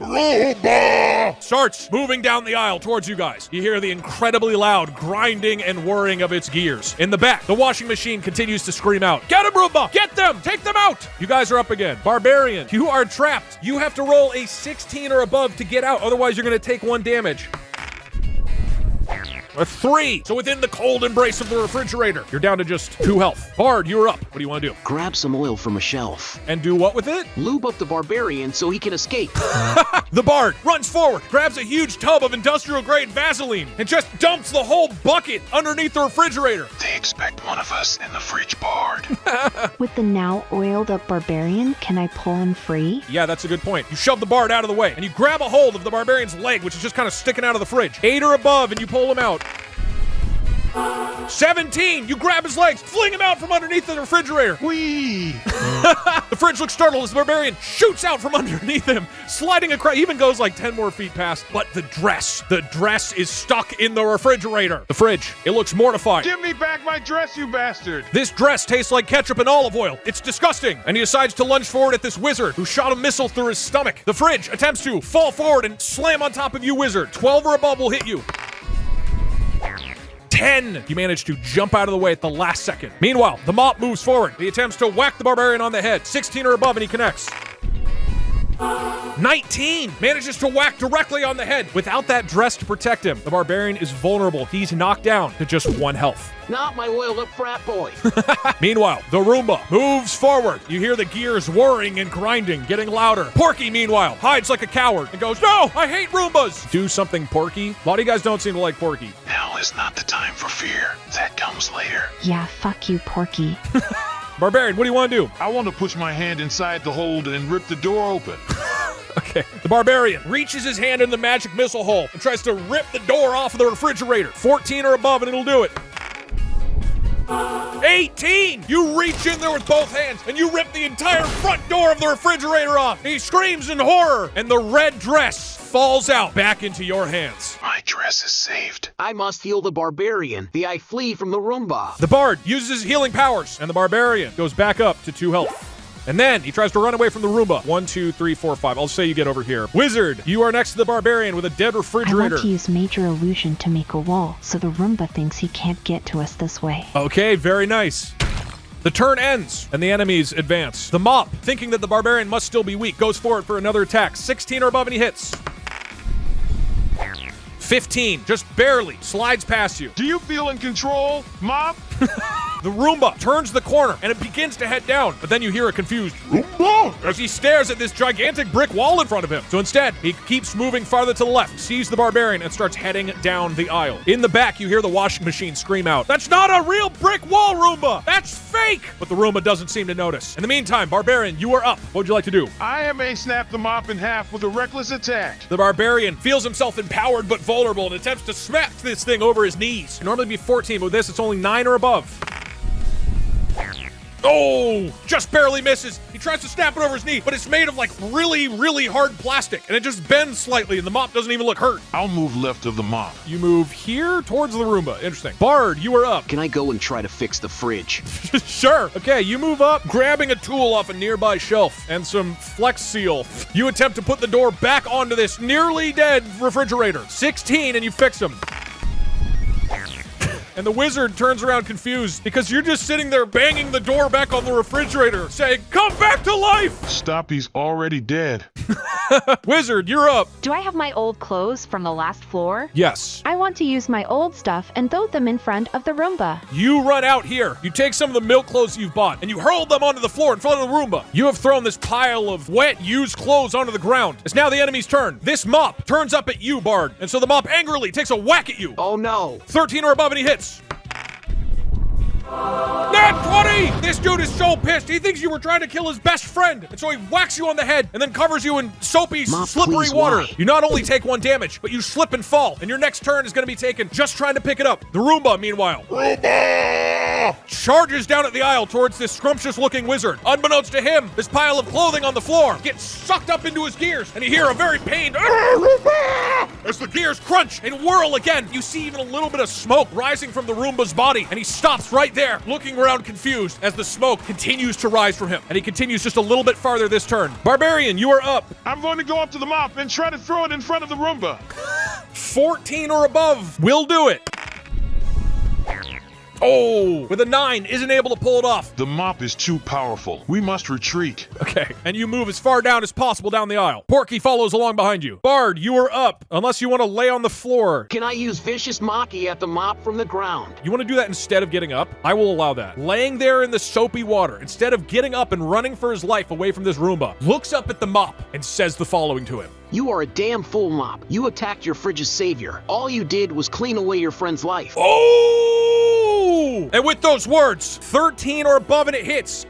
starts moving down the aisle towards you guys. You hear the incredibly loud grinding and whirring of its gears. In the back, the washing machine continues to scream out, "Get him, Roomba! Get them! Take them out!" You guys are up again. Barbarian, you are trapped. You have to roll a 16 or above to get out, otherwise you're going to take 1 damage. A 3. So within the cold embrace of the refrigerator, you're down to just 2 health. Bard, you're up. What do you want to do? Grab some oil from a shelf. And do what with it? Lube up the barbarian so he can escape. The Bard runs forward, grabs a huge tub of industrial-grade Vaseline, and just dumps the whole bucket underneath the refrigerator. They expect one of us in the fridge, Bard. With the now oiled up barbarian, can I pull him free? Yeah, that's a good point. You shove the Bard out of the way, and you grab a hold of the barbarian's leg, which is just kind of sticking out of the fridge. 8 or above, and you pull him out. 17! You grab his legs, fling him out from underneath the refrigerator. Whee! The fridge looks startled as the barbarian shoots out from underneath him, sliding across, even goes like 10 more feet past. But the dress is stuck in the refrigerator. The fridge, it looks mortified. Give me back my dress, you bastard! This dress tastes like ketchup and olive oil. It's disgusting. And he decides to lunge forward at this wizard who shot a missile through his stomach. The fridge attempts to fall forward and slam on top of you, wizard. 12 or above will hit you. 10! You manage to jump out of the way at the last second. Meanwhile, the mop moves forward. He attempts to whack the barbarian on the head. 16 or above, and he connects. 19 manages to whack directly on the head. Without that dress to protect him, the barbarian is vulnerable. He's knocked down to just 1 health. Not my oiled up frat boy. Meanwhile, the Roomba moves forward. You hear the gears whirring and grinding, getting louder. Porky, meanwhile, hides like a coward and goes, "No, I hate Roombas." Do something, Porky. A lot of you guys don't seem to like Porky. Now is not the time for fear. That comes later. Yeah, fuck you, Porky. Barbarian, what do you want to do? I want to push my hand inside the hold and rip the door open. Okay. The barbarian reaches his hand in the magic missile hole and tries to rip the door off of the refrigerator. 14 or above and it'll do it. 18! You reach in there with both hands and you rip the entire front door of the refrigerator off. He screams in horror and the red dress falls out back into your hands. My dress is saved. I must heal the barbarian. I flee from the Roomba. The bard uses his healing powers and the barbarian goes back up to 2 health. And then he tries to run away from the Roomba. 1, 2, 3, 4, 5. I'll say you get over here. Wizard, you are next to the barbarian with a dead I refrigerator. want to use Major Illusion to make a wall, so the Roomba thinks he can't get to us this way. Okay, very nice. The turn ends, and the enemies advance. The mop, thinking that the barbarian must still be weak, goes forward for another attack. 16 or above, and he hits. 15, just barely, slides past you. Do you feel in control, Mop? The Roomba turns the corner, and it begins to head down, but then you hear a confused Roomba as he stares at this gigantic brick wall in front of him. So instead, he keeps moving farther to the left, sees the barbarian, and starts heading down the aisle. In the back, you hear the washing machine scream out, "That's not a real brick wall, Roomba! That's fake!" But the Roomba doesn't seem to notice. In the meantime, barbarian, you are up. What would you like to do? I may snap the Mop in half with a reckless attack. The barbarian feels himself empowered but vulnerable and attempts to smack this thing over his knees. It'd normally be 14, but with this, it's only 9 or above. Oh, just barely misses. He tries to snap it over his knee, but it's made of like really, really hard plastic, and it just bends slightly, and the mop doesn't even look hurt. I'll move left of the Mop. You move here towards the Roomba. Interesting. Bard, you are up. Can I go and try to fix the fridge? Sure. Okay, you move up, grabbing a tool off a nearby shelf and some Flex Seal. You attempt to put the door back onto this nearly dead refrigerator. 16, and you fix him. And the wizard turns around confused because you're just sitting there banging the door back on the refrigerator, saying, "Come back to life!" Stop, he's already dead. Wizard, you're up. Do I have my old clothes from the last floor? Yes. I want to use my old stuff and throw them in front of the Roomba. You run out here. You take some of the milk clothes you've bought, and you hurl them onto the floor in front of the Roomba. You have thrown this pile of wet, used clothes onto the ground. It's now the enemy's turn. This mop turns up at you, Bard, and so the mop angrily takes a whack at you. Oh no. 13 or above, and he hits. Nat 20! This dude is so pissed. He thinks you were trying to kill his best friend. And so he whacks you on the head and then covers you in soapy, Mop, slippery please, water. why? You not only take 1 damage, but you slip and fall. And your next turn is going to be taken just trying to pick it up. The Roomba, meanwhile, charges down at the aisle towards this scrumptious-looking wizard. Unbeknownst to him, this pile of clothing on the floor gets sucked up into his gears, and you hear a very pained as the gears crunch and whirl again. You see even a little bit of smoke rising from the Roomba's body, and he stops right there, looking around confused as the smoke continues to rise from him, and he continues just a little bit farther this turn. Barbarian, you are up. I'm going to go up to the Mop and try to throw it in front of the Roomba. 14 or above will do it. Oh, with a 9, isn't able to pull it off. The Mop is too powerful. We must retreat. Okay, and you move as far down as possible down the aisle. Porky follows along behind you. Bard, you are up, unless you want to lay on the floor. Can I use vicious Maki at the Mop from the ground? You want to do that instead of getting up? I will allow that. Laying there in the soapy water, instead of getting up and running for his life away from this Roomba, looks up at the mop and says the following to him. You are a damn fool, Mop. You attacked your fridge's savior. All you did was clean away your friend's life. Oh! And with those words, 13 or above and it hits.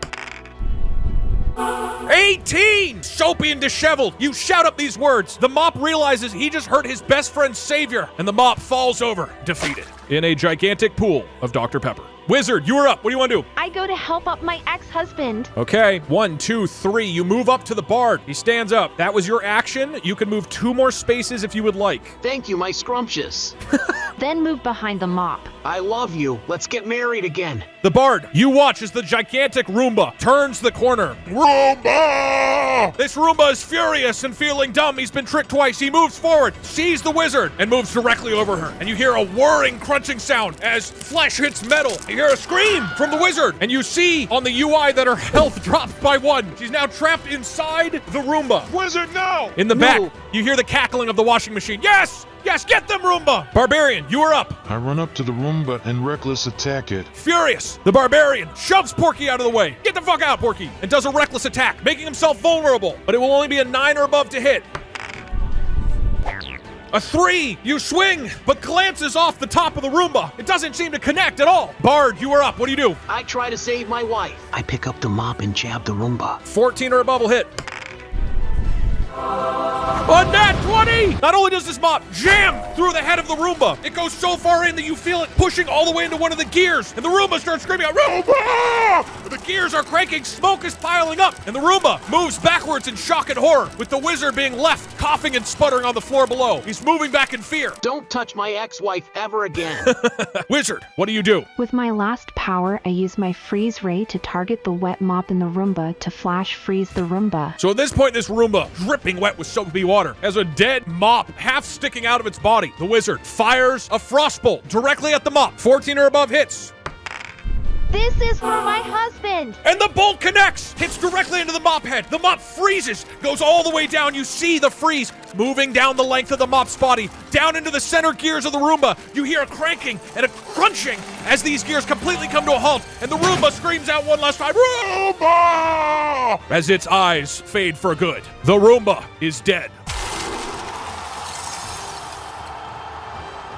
18! Soapy and disheveled. You shout up these words. The mop realizes he just hurt his best friend's savior, and the mop falls over, defeated, in a gigantic pool of Dr. Pepper. Wizard, you are up. What do you want to do? I go to help up my ex-husband. Okay, 1, 2, 3. You move up to the bard. He stands up. That was your action. You can move 2 more spaces if you would like. Thank you, my scrumptious. Then move behind the mop. I love you. Let's get married again. The Bard, you watch as the gigantic Roomba turns the corner. Roomba! This Roomba is furious and feeling dumb. He's been tricked twice. He moves forward, sees the wizard, and moves directly over her. And you hear a whirring, crunching sound as flesh hits metal. You hear a scream from the wizard, and you see on the UI that her health dropped by 1. She's now trapped inside the Roomba. Wizard, no! In the back, you hear the cackling of the washing machine. Yes! Yes, get them, Roomba! Barbarian, you are up. I run up to the Roomba and reckless attack it. Furious, the Barbarian shoves Porky out of the way. Get the fuck out, Porky! And does a reckless attack, making himself vulnerable. But it will only be a 9 or above to hit. A 3! You swing, but glances off the top of the Roomba. It doesn't seem to connect at all. Bard, you are up. What do? I try to save my wife. I pick up the mop and jab the Roomba. 14 or above will hit. A nat 20! Not only does this mop jam through the head of the Roomba, it goes so far in that you feel it pushing all the way into one of the gears, and the Roomba starts screaming out, Roomba! The gears are cranking, smoke is piling up, and the Roomba moves backwards in shock and horror, with the wizard being left coughing and sputtering on the floor below. He's moving back in fear. Don't touch my ex-wife ever again. Wizard, what do? With my last power, I use my freeze ray to target the wet mop in the Roomba to flash freeze the Roomba. So at this point, this Roomba, dripping wet with soapy water, has a dead mop half sticking out of its body. The wizard fires a frost bolt directly at the mop. 14 or above hits. This is for my husband. And the bolt connects, hits directly into the mop head. The mop freezes, goes all the way down. You see the freeze moving down the length of the mop's body, down into the center gears of the Roomba. You hear a cranking and a crunching as these gears completely come to a halt, and the Roomba screams out one last time, Roomba! As its eyes fade for good. The Roomba is dead.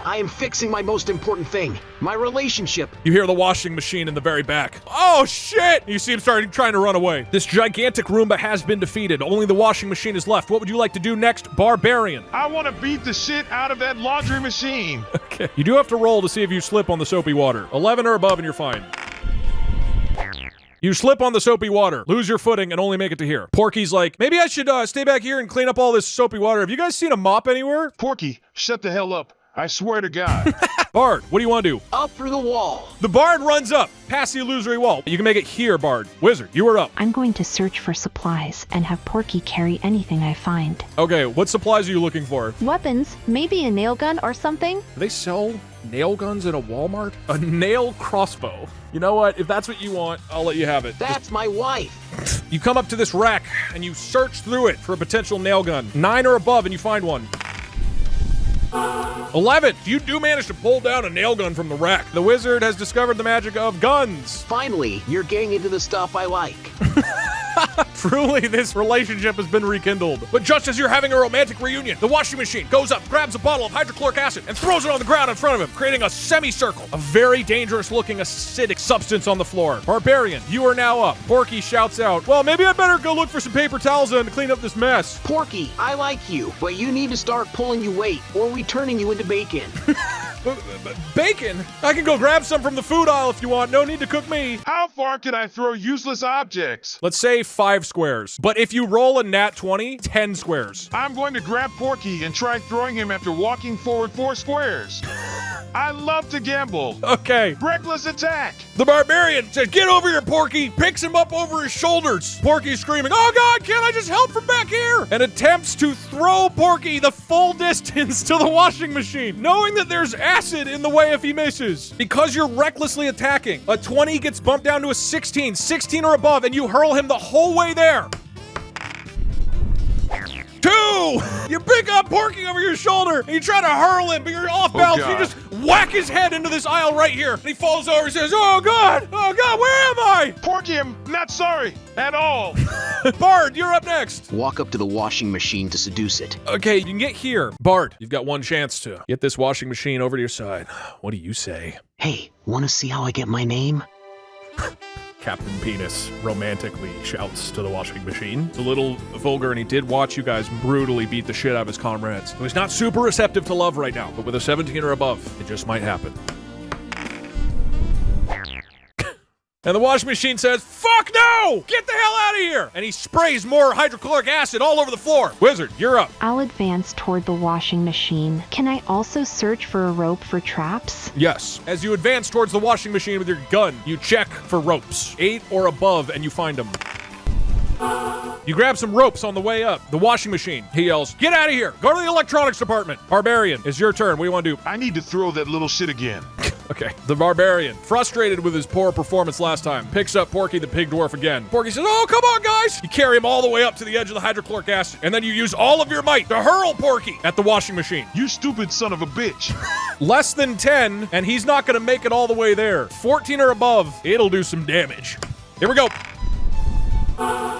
I am fixing my most important thing, my relationship. You hear the washing machine in the very back. Oh, shit! You see him trying to run away. This gigantic Roomba has been defeated. Only the washing machine is left. What would you like to do next, Barbarian? I want to beat the shit out of that laundry machine. Okay. You do have to roll to see if you slip on the soapy water. 11 or above and you're fine. You slip on the soapy water, lose your footing, and only make it to here. Porky's like, maybe I should stay back here and clean up all this soapy water. Have you guys seen a mop anywhere? Porky, shut the hell up. I swear to God. Bard, what do you want to do? Up through the wall. The Bard runs up, past the illusory wall. You can make it here, Bard. Wizard, you are up. I'm going to search for supplies and have Porky carry anything I find. Okay, what supplies are you looking for? Weapons, maybe a nail gun or something. Do they sell nail guns in a Walmart? A nail crossbow. You know what? If that's what you want, I'll let you have it. That's my wife. You come up to this rack and you search through it for a potential nail gun. 9 or above and you find one. 11. You do manage to pull down a nail gun from the rack. The wizard has discovered the magic of guns. Finally, you're getting into the stuff I like. Truly, this relationship has been rekindled. But just as you're having a romantic reunion, the washing machine goes up, grabs a bottle of hydrochloric acid, and throws it on the ground in front of him, creating a semicircle, a very dangerous-looking acidic substance on the floor. Barbarian, you are now up. Porky shouts out, well, maybe I better go look for some paper towels and clean up this mess. Porky, I like you, but you need to start pulling your weight, or we turning you into bacon. Bacon? I can go grab some from the food aisle if you want. No need to cook me. How far can I throw useless objects? Let's say 5 squares. But if you roll a nat 20, 10 squares. I'm going to grab Porky and try throwing him after walking forward 4 squares. I love to gamble. Okay. Reckless attack. The Barbarian says, get over here, Porky. Picks him up over his shoulders. Porky's screaming, oh God, can't I just help from back here? And attempts to throw Porky the full distance to the washing machine, knowing that there's acid in the way if he misses. Because you're recklessly attacking, a 20 gets bumped down to a 16, 16 or above, and you hurl him the whole way there. 2! You pick up Porky over your shoulder, and you try to hurl him, but you're off balance. You just whack his head into this aisle right here. And he falls over and says, oh God, where am I? Porky, I'm not sorry at all. Bard, you're up next. Walk up to the washing machine to seduce it. Okay, you can get here. Bard, you've got one chance to get this washing machine over to your side. What do you say? Hey, wanna see how I get my name? Captain Penis romantically shouts to the washing machine. It's a little vulgar, and he did watch you guys brutally beat the shit out of his comrades. So he's not super receptive to love right now, but with a 17 or above, it just might happen. And the washing machine says, fuck no! Get the hell out of here! And he sprays more hydrochloric acid all over the floor. Wizard, you're up. I'll advance toward the washing machine. Can I also search for a rope for traps? Yes. As you advance towards the washing machine with your gun, you check for ropes. 8 or above, and you find them. You grab some ropes on the way up. The washing machine, he yells, get out of here! Go to the electronics department! Barbarian, it's your turn. What do you want to do? I need to throw that little shit again. Okay. The Barbarian, frustrated with his poor performance last time, picks up Porky the Pig Dwarf again. Porky says, oh, come on, guys! You carry him all the way up to the edge of the hydrochloric acid, and then you use all of your might to hurl Porky at the washing machine. You stupid son of a bitch. Less than 10, and he's not gonna make it all the way there. 14 or above, it'll do some damage. Here we go.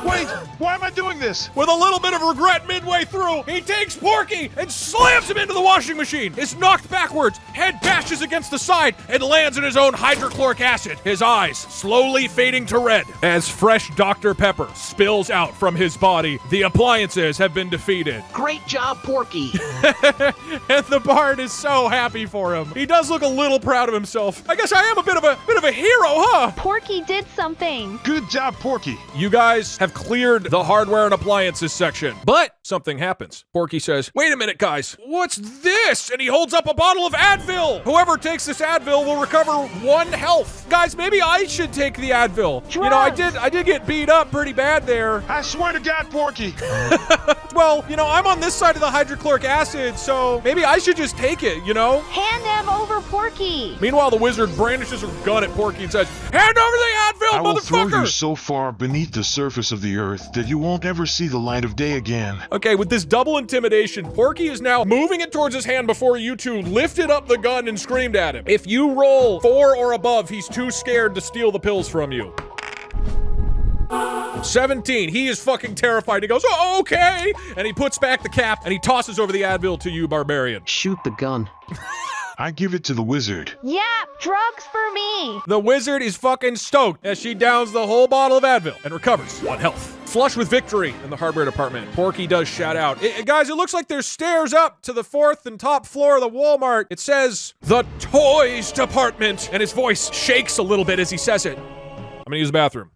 Wait, why am I doing this? With a little bit of regret midway through, he takes Porky and slams him into the washing machine. Is knocked backwards, head bashes against the side, and lands in his own hydrochloric acid. His eyes slowly fading to red as fresh Dr. Pepper spills out from his body. The appliances have been defeated. Great job, Porky. And the bard is so happy for him. He does look a little proud of himself. I guess I am a bit of a hero, huh? Porky did something. Good job, Porky. You guys have cleared the hardware and appliances section, but something happens. Porky says, wait a minute, guys, what's this? And he holds up a bottle of Advil. Whoever takes this Advil will recover 1 health. Guys, maybe I should take the Advil. Drugs. You know, I did get beat up pretty bad there. I swear to God, Porky. Well, you know, I'm on this side of the hydrochloric acid, so maybe I should just take it, you know? Hand him over Porky. Meanwhile, the wizard brandishes her gun at Porky and says, hand over the Advil, I will throw you motherfucker! so far beneath the surface of the earth that you won't ever see the light of day again. Okay, with this double intimidation, Porky is now moving it towards his hand before you two lifted up the gun and screamed at him. If you roll 4 or above, he's too scared to steal the pills from you. 17. He is fucking terrified. He goes, oh, okay. And he puts back the cap and he tosses over the Advil to you, Barbarian. Shoot the gun. I give it to the wizard. Yeah, drugs for me. The wizard is fucking stoked as she downs the whole bottle of Advil and recovers 1 health. Flush with victory in the hardware department. Porky does shout out, guys, it looks like there's stairs up to the 4th and top floor of the Wal-Mart. It says, the toys department. And his voice shakes a little bit as he says it. I'm gonna use the bathroom.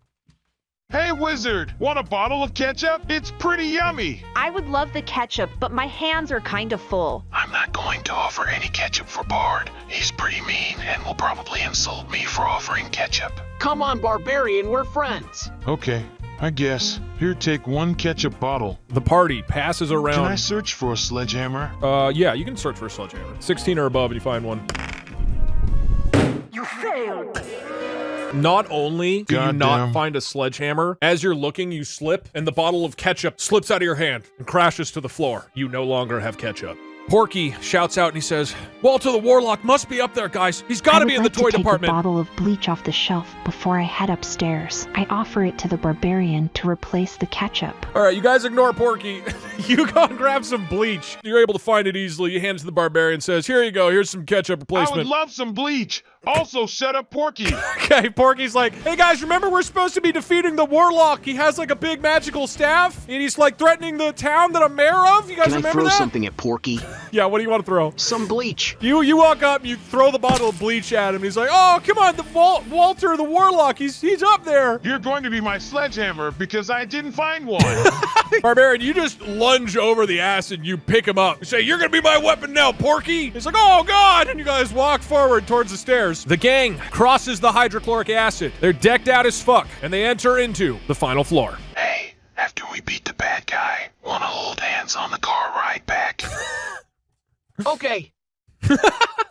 Hey, wizard, want a bottle of ketchup? It's pretty yummy. I would love the ketchup, but my hands are kind of full. I'm not going to offer any ketchup for Bard. He's pretty mean and will probably insult me for offering ketchup. Come on, Barbarian, we're friends. Okay, I guess. Here, take 1 ketchup bottle. The party passes around. Can I search for a sledgehammer? Yeah, you can search for a sledgehammer. 16 or above and you find one. You failed. Not only do you not Goddamn. find a sledgehammer, as you're looking, you slip, and the bottle of ketchup slips out of your hand and crashes to the floor. You no longer have ketchup. Porky shouts out and he says, Walter the Warlock must be up there, guys. He's got to be in the toy I would like to take department. a bottle of bleach off the shelf before I head upstairs. I offer it to the Barbarian to replace the ketchup. All right, you guys ignore Porky. You go and grab some bleach. You're able to find it easily. You hand it to the Barbarian and says, here you go. Here's some ketchup I replacement. would love some bleach. Also, shut up, Porky. Okay, Porky's like, hey guys, remember we're supposed to be defeating the Warlock. He has like a big magical staff, and he's like threatening the town that I'm mayor of. You guys Can I remember throw that? something at Porky? Yeah, what do you want to throw? Some bleach. You walk up, you throw the bottle of bleach at him, and he's like, oh, come on, the Walter the Warlock, he's up there. You're going to be my sledgehammer because I didn't find one. Barbarian, you just lunge over the acid, you pick him up. You say, you're gonna be my weapon now, Porky. He's like, oh God, and you guys walk forward towards the stairs. The gang crosses the hydrochloric acid. They're decked out as fuck, and they enter into the final floor. Hey, after we beat the bad guy, wanna hold hands on the car ride back? Okay.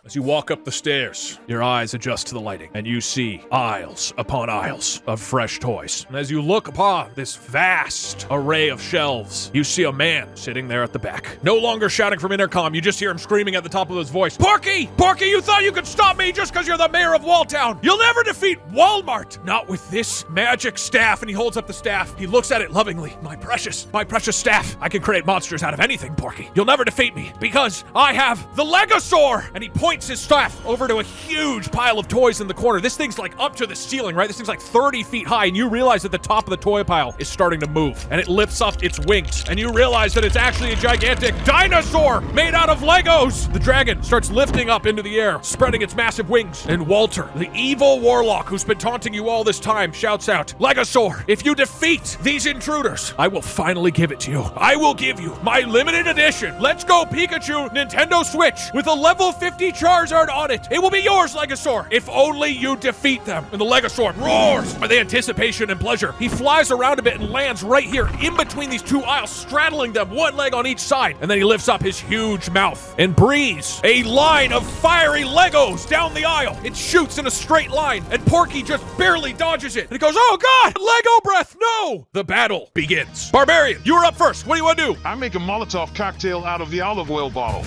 As you walk up the stairs, your eyes adjust to the lighting, and you see aisles upon aisles of fresh toys. And as you look upon this vast array of shelves, you see a man sitting there at the back. No longer shouting from intercom, you just hear him screaming at the top of his voice, Porky! Porky, you thought you could stop me just because you're the mayor of Walltown! You'll never defeat Wal-Mart! Not with this magic staff. And he holds up the staff. He looks at it lovingly. My precious staff. I can create monsters out of anything, Porky. You'll never defeat me because I have the Legosaur! And he points points his staff over to a huge pile of toys in the corner. This thing's like up to the ceiling, right? This thing's like 30 feet high, and you realize that the top of the toy pile is starting to move, and it lifts up its wings, and you realize that it's actually a gigantic dinosaur made out of Legos. The dragon starts lifting up into the air, spreading its massive wings, and Walter, the evil warlock who's been taunting you all this time, shouts out, Legosaur, if you defeat these intruders, I will finally give it to you. I will give you my limited edition Let's Go Pikachu Nintendo Switch with a level 50 Charizard on it. It will be yours, Legosaur, if only you defeat them. And the Legosaur roars with anticipation and pleasure. He flies around a bit and lands right here in between these two aisles, straddling them, one leg on each side. And then he lifts up his huge mouth and breathes a line of fiery Legos down the aisle. It shoots in a straight line, and Porky just barely dodges it. And he goes, oh God, Lego breath, no! The battle begins. Barbarian, you are up first. What do you want to do? I make a Molotov cocktail out of the olive oil bottle.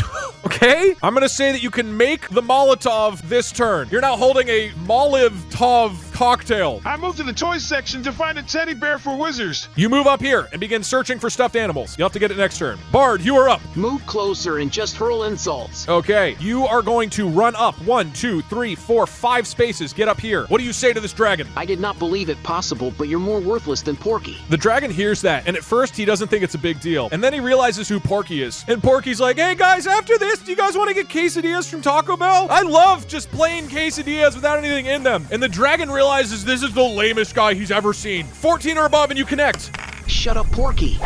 Okay, I'm gonna say that you can make the Molotov this turn. You're now holding a Molotov cocktail. I move to the toy section to find a teddy bear for wizards. You move up here and begin searching for stuffed animals. You'll have to get it next turn. Bard, you are up. Move closer and just hurl insults. Okay, you are going to run up 1, 2, 3, 4, 5 spaces. Get up here. What do you say to this dragon? I did not believe it possible, but you're more worthless than Porky. The dragon hears that, and at first he doesn't think it's a big deal. And then he realizes who Porky is. And Porky's like, hey guys, after this, do you guys want to get quesadillas from Taco Bell? I love just plain quesadillas without anything in them. And the dragon realizes this is the lamest guy he's ever seen. 14 or above and you connect. Shut up, Porky.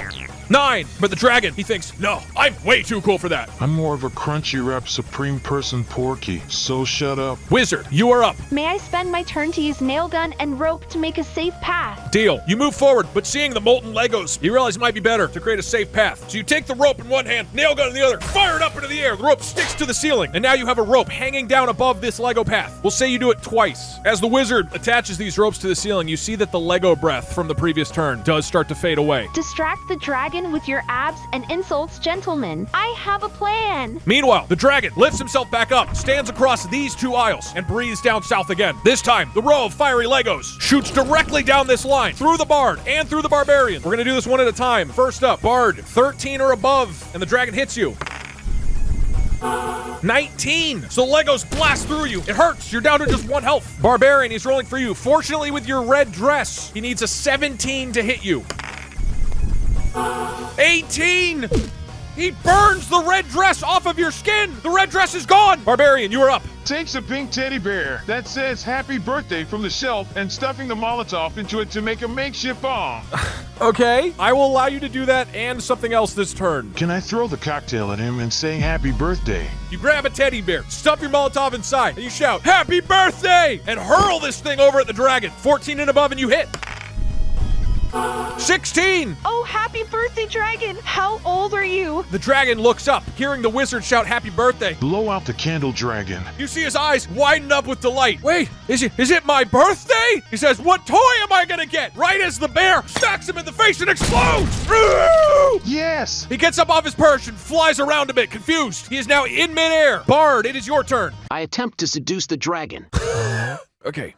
9, but the dragon, he thinks, no, I'm way too cool for that. I'm more of a crunchy wrap supreme person, Porky, so shut up. Wizard, you are up. May I spend my turn to use nail gun and rope to make a safe path? Deal. You move forward, but seeing the molten Legos, you realize it might be better to create a safe path. So you take the rope in one hand, nail gun in the other, fire it up into the air. The rope sticks to the ceiling, and now you have a rope hanging down above this Lego path. We'll say you do it twice. As the wizard attaches these ropes to the ceiling, you see that the Lego breath from the previous turn does start to fade away. Distract the dragon with your abs and insults, gentlemen. I have a plan. Meanwhile, the dragon lifts himself back up, stands across these two aisles, and breathes down south again. This time, the row of fiery Legos shoots directly down this line, through the Bard and through the Barbarian. We're gonna do this one at a time. First up, Bard, 13 or above, and the dragon hits you. 19! So Legos blast through you. It hurts. You're down to just 1 health. Barbarian, he's rolling for you. Fortunately, with your red dress, he needs a 17 to hit you. 18! He burns the red dress off of your skin! The red dress is gone! Barbarian, you are up. Takes a pink teddy bear that says happy birthday from the shelf and stuffing the Molotov into it to make a makeshift bomb. Okay, I will allow you to do that and something else this turn. Can I throw the cocktail at him and say happy birthday? You grab a teddy bear, stuff your Molotov inside, and you shout, happy birthday! And hurl this thing over at the dragon. 14 and above and you hit. 16! Oh, happy birthday, dragon! How old are you? The dragon looks up, hearing the wizard shout happy birthday. Blow out the candle, dragon. You see his eyes widen up with delight. Wait, is it my birthday? He says, what toy am I gonna get? Right as the bear smacks him in the face and explodes! Yes! He gets up off his perch and flies around a bit, confused. He is now in midair. Bard, it is your turn. I attempt to seduce the dragon. Okay.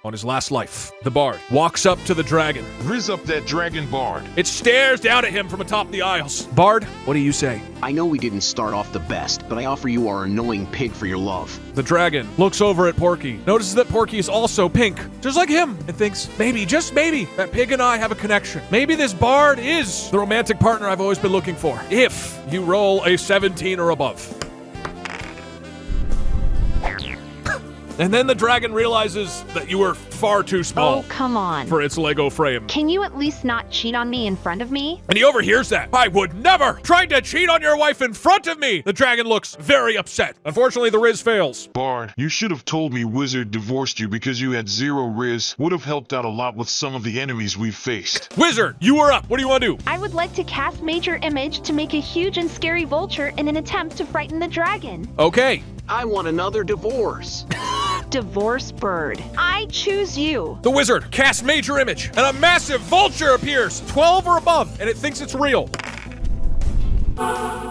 On his last life, the Bard walks up to the dragon. Riz up that dragon, Bard. It stares down at him from atop the aisles. Bard, what do you say? I know we didn't start off the best, but I offer you our annoying pig for your love. The dragon looks over at Porky, notices that Porky is also pink, just like him, and thinks, maybe, just maybe, that pig and I have a connection. Maybe this Bard is the romantic partner I've always been looking for. If you roll a 17 or above. And then the dragon realizes that you were far too small Oh, come on. for its Lego frame. Can you at least not cheat on me in front of me? And he overhears that. I would never try to cheat on your wife in front of me. The dragon looks very upset. Unfortunately, the Riz fails. Bard, you should have told me Wizard divorced you because you had 0 Riz. Would have helped out a lot with some of the enemies we've faced. Wizard, you are up. What do you want to do? I would like to cast Major Image to make a huge and scary vulture in an attempt to frighten the dragon. Okay. I want another divorce. Divorce bird. I choose you. The wizard casts Major Image, and a massive vulture appears, 12 or above, and it thinks it's real.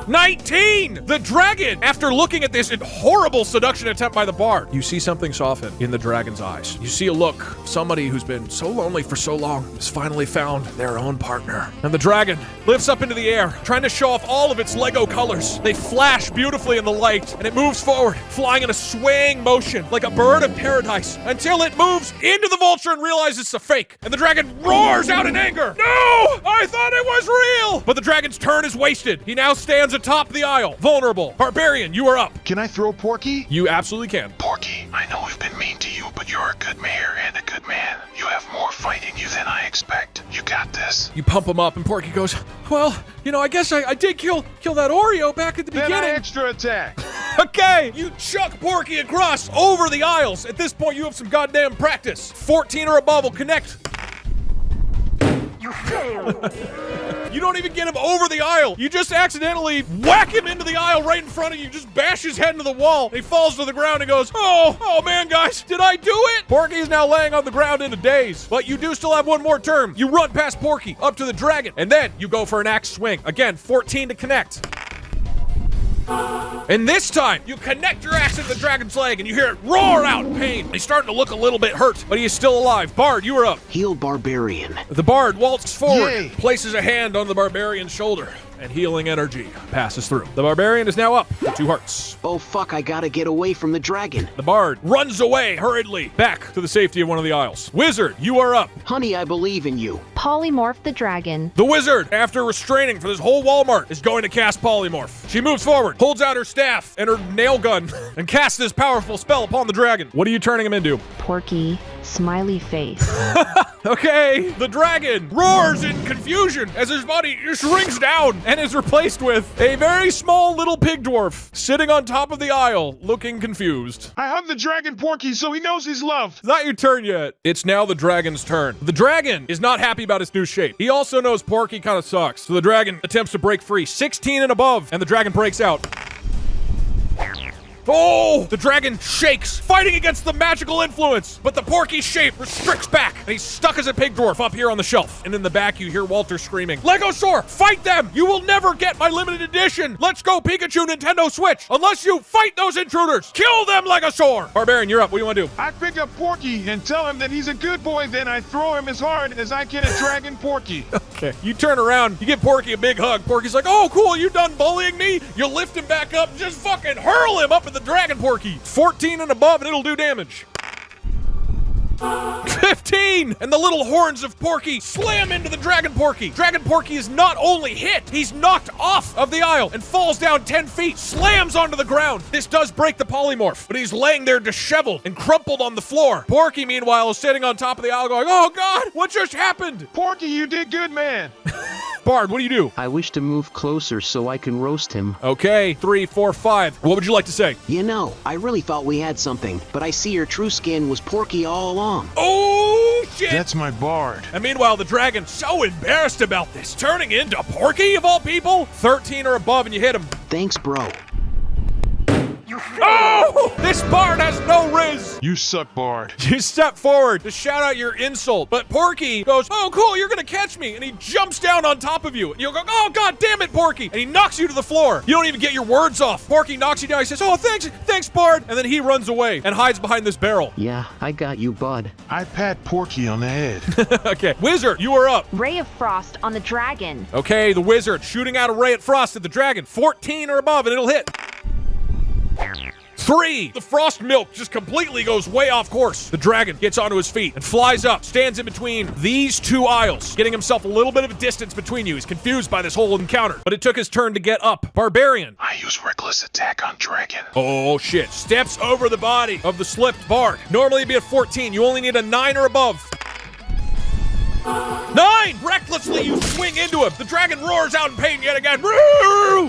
19! The dragon! After looking at this horrible seduction attempt by the bard, you see something soften in the dragon's eyes. You see a look. Somebody who's been so lonely for so long has finally found their own partner. And the dragon lifts up into the air, trying to show off all of its Lego colors. They flash beautifully in the light, and it moves forward, flying in a swaying motion like a bird of paradise, until it moves into the vulture and realizes it's a fake. And the dragon roars out in anger. No! I thought it was real! But the dragon's turn is wasted. He now stands atop the aisle, vulnerable. Barbarian, you are up. Can I throw Porky? You absolutely can. Porky, I know we've been mean to you, but you're a good mayor and a good man. You have more fight in you than I expect. You got this. You pump him up, and Porky goes, well, you know, I guess I did kill that Oreo back at the Then I beginning. extra attack. Okay, you chuck Porky across over the aisles. At this point, you have some goddamn practice. 14 or above will connect. You failed. You don't even get him over the aisle. You just accidentally whack him into the aisle right in front of you. Just bash his head into the wall. He falls to the ground and goes, oh man, guys, did I do it? Porky is now laying on the ground in a daze. But you do still have one more turn. You run past Porky up to the dragon, and then you go for an axe swing. Again, 14 to connect. And this time, you connect your axe into the dragon's leg, and you hear it roar out in pain. He's starting to look a little bit hurt, but he is still alive. Bard, you are up. Heal Barbarian. The Bard waltzes forward, Yay. places a hand on the Barbarian's shoulder, and healing energy passes through. The Barbarian is now up to 2 hearts. Oh fuck, I gotta get away from the dragon. The Bard runs away hurriedly, back to the safety of one of the aisles. Wizard, you are up. Honey, I believe in you. Polymorph the dragon. The Wizard, after restraining for this whole Wal-Mart, is going to cast Polymorph. She moves forward, holds out her staff and her nail gun, and casts this powerful spell upon the dragon. What are you turning him into? Porky, smiley face. Okay, the dragon roars in confusion as his body shrinks down and is replaced with a very small little pig dwarf sitting on top of the aisle, looking confused. I hug the dragon Porky so he knows he's loved. It's not your turn yet. It's now the dragon's turn. The dragon is not happy about its new shape. He also knows Porky kind of sucks, so the dragon attempts to break free. 16 and above, and the dragon breaks out. Oh! The dragon shakes, fighting against the magical influence, but the Porky shape restricts back, and he's stuck as a pig dwarf up here on the shelf. And in the back, you hear Walter screaming, Legosaur, fight them! You will never get my limited edition Let's Go Pikachu Nintendo Switch unless you fight those intruders! Kill them, Legosaur! Barbarian, you're up. What do you want to do? I pick up Porky and tell him that he's a good boy, then I throw him as hard as I can at Dragon Porky. Okay. You turn around, you give Porky a big hug. Porky's like, oh, cool, you done bullying me? You lift him back up and just fucking hurl him up at the Dragon Porky. 14 and above, and it'll do damage. 15! And the little horns of Porky slam into the Dragon Porky. Dragon Porky is not only hit, he's knocked off of the aisle and falls down 10 feet, slams onto the ground. This does break the polymorph, but he's laying there disheveled and crumpled on the floor. Porky, meanwhile, is sitting on top of the aisle going, oh God, what just happened? Porky, you did good, man. Bard, what do you do? I wish to move closer so I can roast him. Okay, 3, 4, 5. What would you like to say? You know, I really thought we had something, but I see your true skin was Porky all along. Oh, shit! That's my Bard. And meanwhile, the dragon's so embarrassed about this, turning into Porky of all people. 13 or above, and you hit him. Thanks, bro. Oh! This Bard has no riz! You suck, Bard. You step forward to shout out your insult, but Porky goes, oh, cool, you're gonna catch me, and he jumps down on top of you, and you'll go, oh, God damn it, Porky, and he knocks you to the floor. You don't even get your words off. Porky knocks you down, he says, oh, thanks, Bard, and then he runs away and hides behind this barrel. Yeah, I got you, bud. I pat Porky on the head. Okay, Wizard, you are up. Ray of Frost on the dragon. Okay, the Wizard shooting out a ray at Frost at the dragon. 14 or above, and it'll hit. 3! The frost milk just completely goes way off course. The dragon gets onto his feet and flies up, stands in between these 2 aisles, getting himself a little bit of a distance between you. He's confused by this whole encounter, but it took his turn to get up. Barbarian. I use reckless attack on dragon. Oh, shit. Steps over the body of the slipped Bard. Normally it'd be at 14. You only need a 9 or above. 9! Recklessly, you swing into him. The dragon roars out in pain yet again.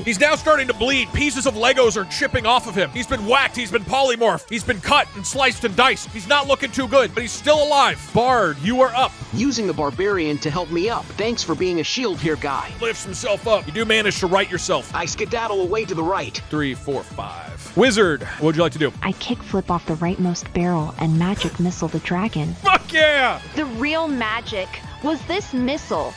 He's now starting to bleed. Pieces of Legos are chipping off of him. He's been whacked. He's been polymorphed. He's been cut and sliced and diced. He's not looking too good, but he's still alive. Bard, you are up. Using the Barbarian to help me up. Thanks for being a shield here, guy. Lifts himself up. You do manage to right yourself. I skedaddle away to the right. 3, 4, 5. Wizard, what would you like to do? I kickflip off the rightmost barrel and magic missile the dragon. Fuck yeah! The real magic was this missile.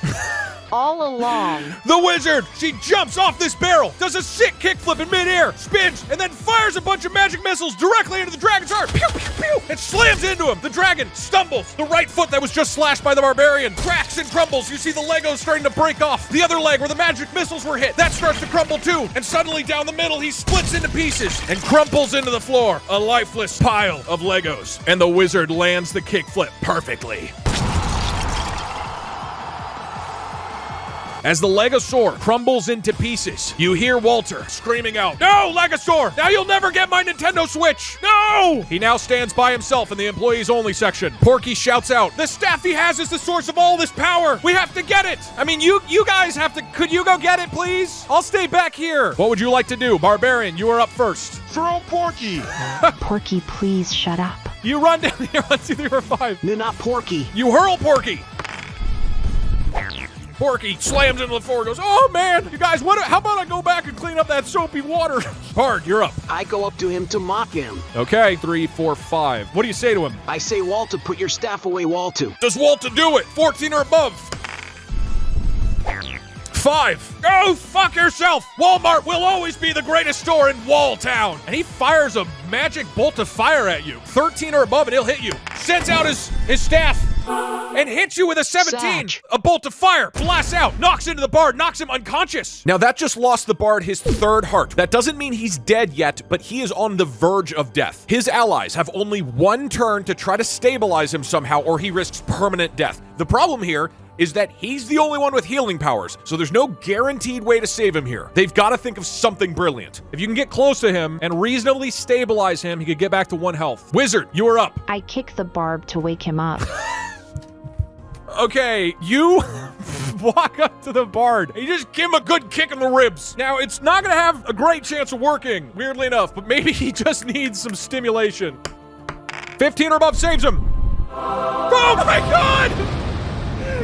all along. The wizard! She jumps off this barrel, does a sick kickflip in midair, spins, and then fires a bunch of magic missiles directly into the dragon's heart. Pew, pew, pew! And slams into him. The dragon stumbles. The right foot that was just slashed by the barbarian cracks and crumbles. You see the Legos starting to break off. The other leg where the magic missiles were hit, that starts to crumble too. And suddenly down the middle, he splits into pieces and crumples into the floor. A lifeless pile of Legos. And the wizard lands the kickflip perfectly. As the Legosaur crumbles into pieces, you hear Walter screaming out, "No, Legosaur! Now you'll never get my Nintendo Switch! No!" He now stands by himself in the employees only section. Porky shouts out, "The staff he has is the source of all this power! We have to get it! I mean, you guys have to, could you go get it, please? I'll stay back here." What would you like to do? Barbarian, you are up first. Throw Porky! Porky, please shut up. You run down here, 1, 2, 3, 4, 5. No, not Porky. You hurl Porky! Porky slams into the floor and goes, "Oh man, you guys, how about I go back and clean up that soapy water?" Bard, you're up. I go up to him to mock him. Okay, 3, 4, 5. What do you say to him? I say, Walter, put your staff away, Walter. Does Walter do it? 14 or above. 5. Go fuck yourself! Walmart will always be the greatest store in Wall Town. And he fires a magic bolt of fire at you. 13 or above and he'll hit you. Sends out his staff and hits you with a 17. Satch. A bolt of fire blasts out, knocks into the bard, knocks him unconscious. Now that just lost the bard his 3rd heart. That doesn't mean he's dead yet, but he is on the verge of death. His allies have only 1 turn to try to stabilize him somehow, or he risks permanent death. The problem here is that he's the only one with healing powers, so there's no guaranteed way to save him here. They've got to think of something brilliant. If you can get close to him and reasonably stabilize him, he could get back to 1 health. Wizard, you are up. I kick the barb to wake him up. Okay, you walk up to the bard. You just give him a good kick in the ribs. Now, it's not gonna have a great chance of working, weirdly enough, but maybe he just needs some stimulation. 15 or above saves him. Oh my god!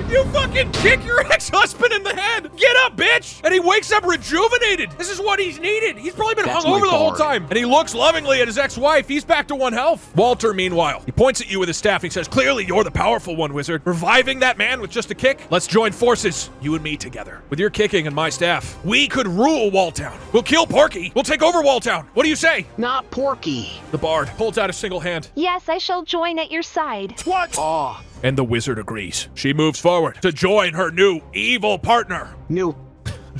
You fucking kick your ex-husband in the head! Get up, bitch! And he wakes up rejuvenated! This is what he's needed! He's probably been hungover the whole time! And he looks lovingly at his ex-wife. He's back to 1 health. Walter, meanwhile, he points at you with his staff and he says, "Clearly you're the powerful one, wizard. Reviving that man with just a kick? Let's join forces, you and me together. With your kicking and my staff, we could rule Walltown. We'll kill Porky. We'll take over Walltown. What do you say?" Not Porky. The bard holds out a single hand. Yes, I shall join at your side. What? Aw. And the wizard agrees. She moves forward to join her new evil partner. No.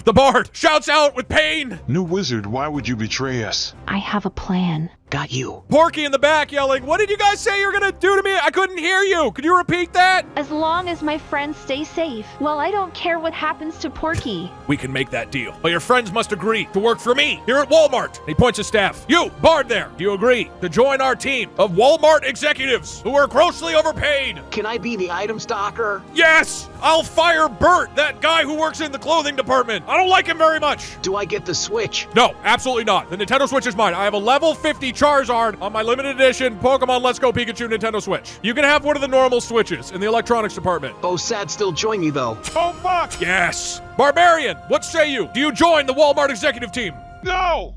The bard shouts out with pain. New wizard, why would you betray us? I have a plan. Got you. Porky in the back yelling, "What did you guys say you're gonna do to me? I couldn't hear you. Could you repeat that?" As long as my friends stay safe. Well, I don't care what happens to Porky. We can make that deal. But your friends must agree to work for me here at Walmart. And he points his staff. You, bard there, do you agree to join our team of Walmart executives who are grossly overpaid? Can I be the item stocker? Yes! I'll fire Bert, that guy who works in the clothing department. I don't like him very much. Do I get the Switch? No, absolutely not. The Nintendo Switch is mine. I have a level 50 Charizard on my limited edition Pokemon Let's Go Pikachu Nintendo Switch. You can have one of the normal Switches in the electronics department. Oh, sad still join me, though. Oh, fuck! Yes. Barbarian, what say you? Do you join the Walmart executive team? No!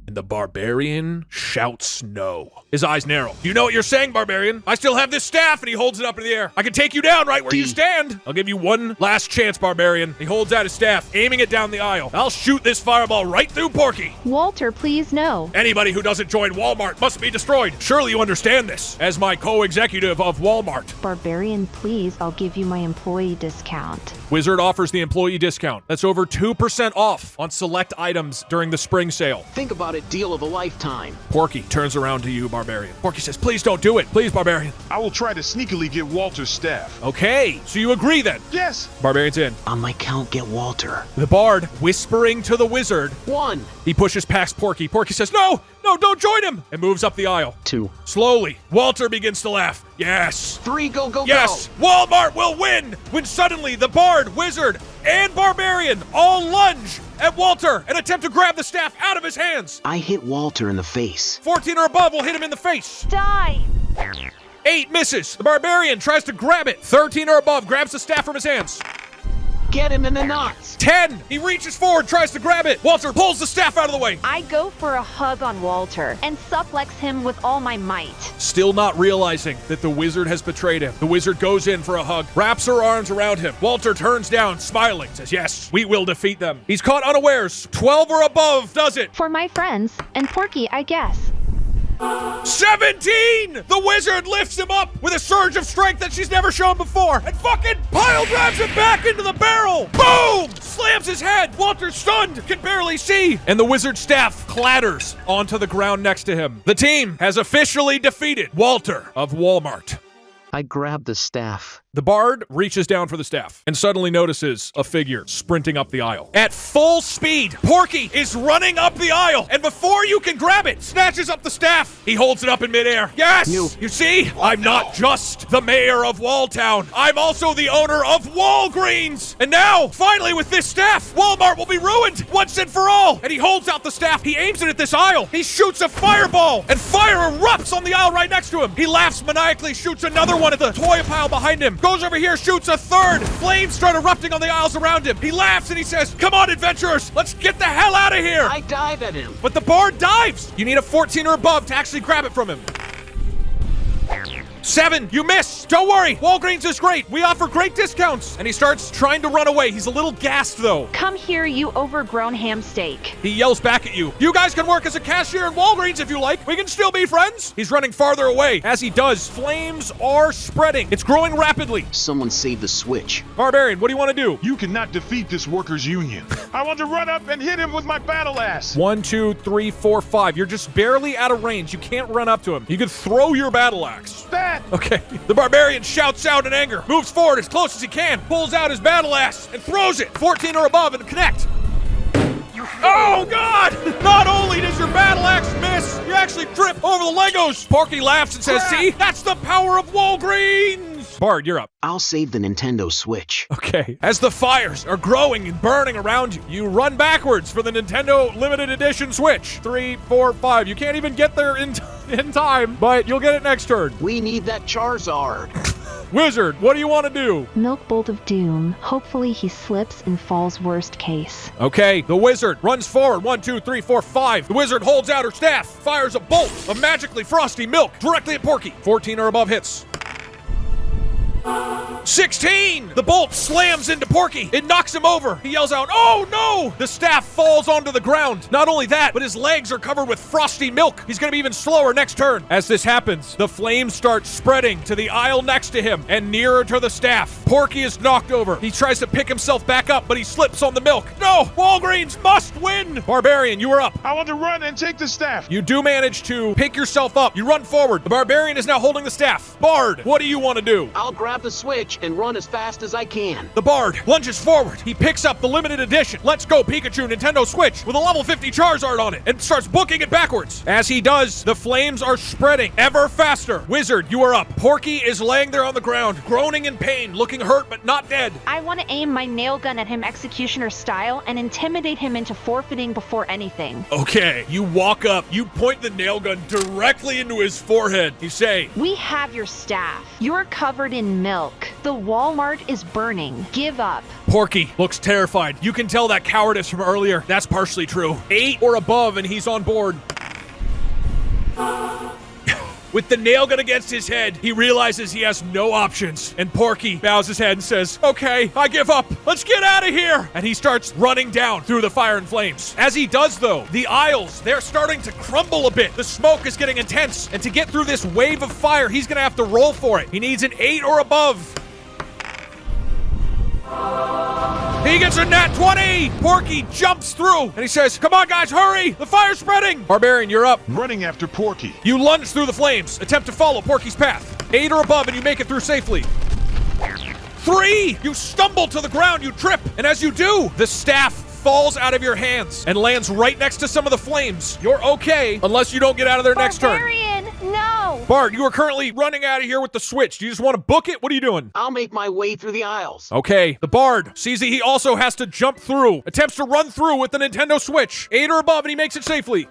And the barbarian shouts no. His eyes narrow. Do you know what you're saying, barbarian? I still have this staff, and he holds it up in the air. I can take you down right where you stand. I'll give you one last chance, barbarian. He holds out his staff, aiming it down the aisle. I'll shoot this fireball right through Porky. Walter, please no. Anybody who doesn't join Walmart must be destroyed. Surely you understand this, as my co-executive of Walmart. Barbarian, please, I'll give you my employee discount. Wizard offers the employee discount. That's over 2% off on select items during the spring sale. Think about it, deal of a lifetime. Porky turns around to you, barbarian. Porky says, "Please don't do it. Please, barbarian." I will try to sneakily get Walter's staff. Okay, so you agree then? Yes! Barbarian's in. On my count, get Walter. The bard, whispering to the wizard, 1. he pushes past Porky. Porky says, "No, don't join him," and moves up the aisle. 2. Slowly, Walter begins to laugh. Yes. 3, go, go, Yes, go. Walmart will win when suddenly the bard, wizard, and barbarian all lunge at Walter and attempt to grab the staff out of his hands. I hit Walter in the face. 14 or above will hit him in the face. Die. 8 misses. The barbarian tries to grab it. 13 or above grabs the staff from his hands. Get him in the nuts. 10. He reaches forward, tries to grab it. Walter pulls the staff out of the way. I go for a hug on Walter and suplex him with all my might. Still not realizing that the wizard has betrayed him. The wizard goes in for a hug, wraps her arms around him. Walter turns down, smiling, says, yes, we will defeat them. He's caught unawares. 12 or above does it. For my friends, and Porky, I guess. 17! The wizard lifts him up with a surge of strength that she's never shown before and fucking pile drives him back into the barrel. Boom! Slams his head. Walter's stunned, can barely see. And the wizard's staff clatters onto the ground next to him. The team has officially defeated Walter of Wal-Mart. I grab the staff. The bard reaches down for the staff and suddenly notices a figure sprinting up the aisle. At full speed, Porky is running up the aisle, and before you can grab it, snatches up the staff. He holds it up in midair. Yes! You see, I'm not just the mayor of Walltown. I'm also the owner of Walgreens. And now, finally with this staff, Wal-Mart will be ruined once and for all. And he holds out the staff. He aims it at this aisle. He shoots a fireball, and fire erupts on the aisle right next to him. He laughs maniacally, shoots another one at the toy pile behind him. Goes over here, shoots a third. Flames start erupting on the aisles around him. He laughs and he says, come on, adventurers, let's get the hell out of here. I dive at him. But the bard dives. You need a 14 or above to actually grab it from him. 7, you miss. Don't worry, Walgreens is great. We offer great discounts. And he starts trying to run away. He's a little gassed though. Come here, you overgrown ham steak. He yells back at you. You guys can work as a cashier in Walgreens if you like. We can still be friends. He's running farther away. As he does, flames are spreading. It's growing rapidly. Someone save the switch. Barbarian, what do you want to do? You cannot defeat this workers' union. I want to run up and hit him with my battle axe. 1, 2, 3, 4, 5. You're just barely out of range. You can't run up to him. You could throw your battle axe. That. Okay. The barbarian shouts out in anger, moves forward as close as he can, pulls out his battle axe, and throws it. 14 or above and connect. Oh, God! Not only does your battle axe miss, you actually trip over the Legos. Porky laughs and says, see? That's the power of Walgreens! Bard, you're up. I'll save the Nintendo Switch. Okay. As the fires are growing and burning around you, you run backwards for the Nintendo Limited Edition Switch. 3, 4, 5. You can't even get there in time, but you'll get it next turn. We need that Charizard. Wizard, what do you want to do? Milk Bolt of Doom. Hopefully he slips and falls worst case. Okay, the wizard runs forward. 1, 2, 3, 4, 5. The wizard holds out her staff, fires a bolt of magically frosty milk directly at Porky. 14 or above hits. 16! The bolt slams into Porky. It knocks him over. He yells out, oh no! The staff falls onto the ground. Not only that, but his legs are covered with frosty milk. He's gonna be even slower next turn. As this happens, the flames start spreading to the aisle next to him and nearer to the staff. Porky is knocked over. He tries to pick himself back up, but he slips on the milk. No! Walgreens must win! Barbarian, you are up. I want to run and take the staff. You do manage to pick yourself up. You run forward. The barbarian is now holding the staff. Bard, what do you want to do? I'll grab the switch and run as fast as I can. The bard lunges forward. He picks up the limited edition Let's Go Pikachu Nintendo Switch with a level 50 Charizard on it and starts booking it backwards. As he does, the flames are spreading ever faster. Wizard, you are up. Porky is laying there on the ground, groaning in pain, looking hurt but not dead. I want to aim my nail gun at him executioner style and intimidate him into forfeiting before anything. Okay, you walk up, you point the nail gun directly into his forehead. You say, we have your staff. You're covered in milk. The Wal-Mart is burning. Give up. Porky looks terrified. You can tell that cowardice from earlier. That's partially true. 8 or above and he's on board. With the nail gun against his head, he realizes he has no options. And Porky bows his head and says, okay, I give up. Let's get out of here. And he starts running down through the fire and flames. As he does, though, the aisles, they're starting to crumble a bit. The smoke is getting intense. And to get through this wave of fire, he's going to have to roll for it. He needs an 8 or above. He gets a nat 20! Porky jumps through, and he says, come on, guys, hurry! The fire's spreading! Barbarian, you're up. Running after Porky. You lunge through the flames, attempt to follow Porky's path. 8 or above, and you make it through safely. 3! You stumble to the ground, you trip, and as you do, the staff falls out of your hands and lands right next to some of the flames. You're okay, unless you don't get out of there next turn. Barbarian, no! Bard, you are currently running out of here with the switch. Do you just want to book it? What are you doing? I'll make my way through the aisles. Okay, the Bard sees that he also has to jump through, attempts to run through with the Nintendo Switch. 8 or above, and he makes it safely.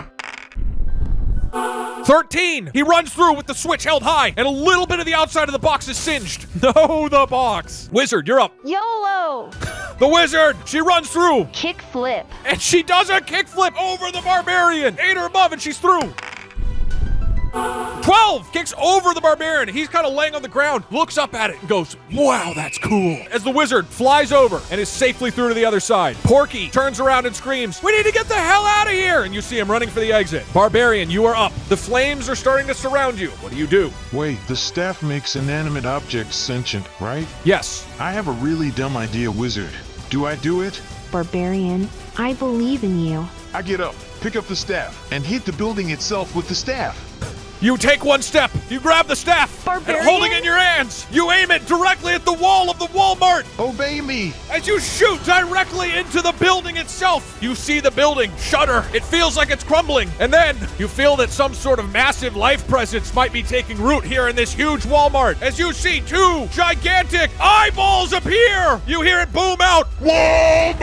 13! He runs through with the switch held high, and a little bit of the outside of the box is singed. No, the box. Wizard, you're up. YOLO! The wizard, she runs through, Kick flip. and she does a kickflip over the barbarian. 8 or above, and she's through. 12 kicks over the barbarian. He's kind of laying on the ground, looks up at it and goes, wow, that's cool. As the wizard flies over and is safely through to the other side, Porky turns around and screams, we need to get the hell out of here. And you see him running for the exit. Barbarian, you are up. The flames are starting to surround you. What do? Wait, the staff makes inanimate objects sentient, right? Yes. I have a really dumb idea, wizard. Do I do it? Barbarian, I believe in you. I get up, pick up the staff, and hit the building itself with the staff. You take one step, you grab the staff, Barbarian? and holding it in your hands, you aim it directly at the wall of the Wal-Mart. Obey me. As you shoot directly into the building itself, you see the building shudder. It feels like it's crumbling. And then you feel that some sort of massive life presence might be taking root here in this huge Wal-Mart. As you see 2 gigantic eyeballs appear, you hear it boom out, Wal-Mart!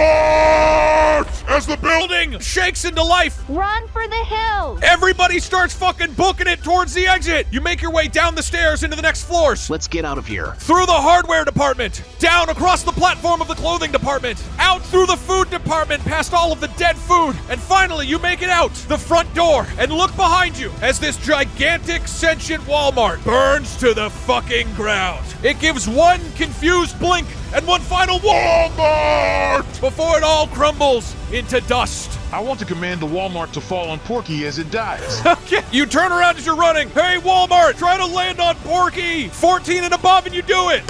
As the building shakes into life. Run for the hills. Everybody starts fucking booking it towards the exit. You make your way down the stairs into the next floors. Let's get out of here. Through the hardware department, down across the platform of the clothing department, out through the food department, past all of the dead food, and finally you make it out the front door and look behind you as this gigantic sentient Walmart burns to the fucking ground. It gives one confused blink and one final Walmart before it all crumbles into dust. I want to command the Wal-Mart to fall on Porky as it dies. You turn around as you're running. Hey, Wal-Mart, try to land on Porky. 14 and above, and you do it.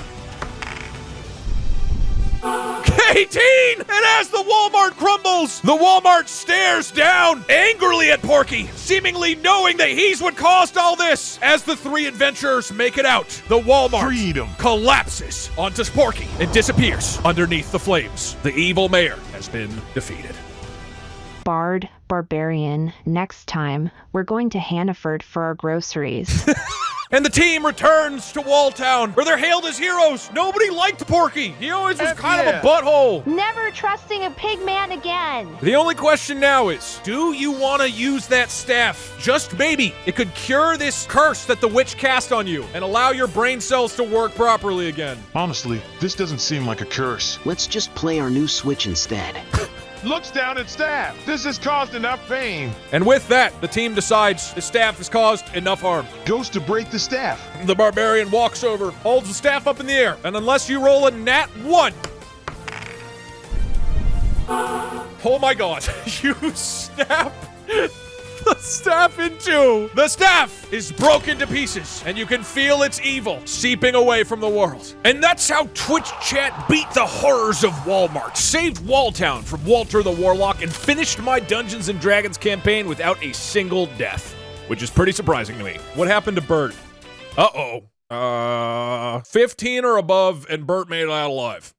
18! And as the Wal-Mart crumbles, the Wal-Mart stares down angrily at Porky, seemingly knowing that he's what caused all this. As the 3 adventurers make it out, the Wal-Mart Freedom collapses onto Porky and disappears underneath the flames. The evil mayor has been defeated. Barbarian, next time, we're going to Hannaford for our groceries. And the team returns to Walltown, where they're hailed as heroes. Nobody liked Porky. He always was kind of a butthole. Never trusting a pig man again. The only question now is, do you want to use that staff? Just maybe. It could cure this curse that the witch cast on you and allow your brain cells to work properly again. Honestly, this doesn't seem like a curse. Let's just play our new Switch instead. Looks down at staff. This has caused enough pain. And with that, the team decides the staff has caused enough harm. Goes to break the staff. The barbarian walks over, holds the staff up in the air, and unless you roll a nat 1... Oh my god, you snap the staff in 2. The staff is broken to pieces, and you can feel its evil seeping away from the world. And that's how Twitch chat beat the horrors of Wal-Mart, saved Walltown from Walter the Warlock, and finished my Dungeons & Dragons campaign without a single death, which is pretty surprising to me. What happened to Bert? 15 or above, and Bert made it out alive.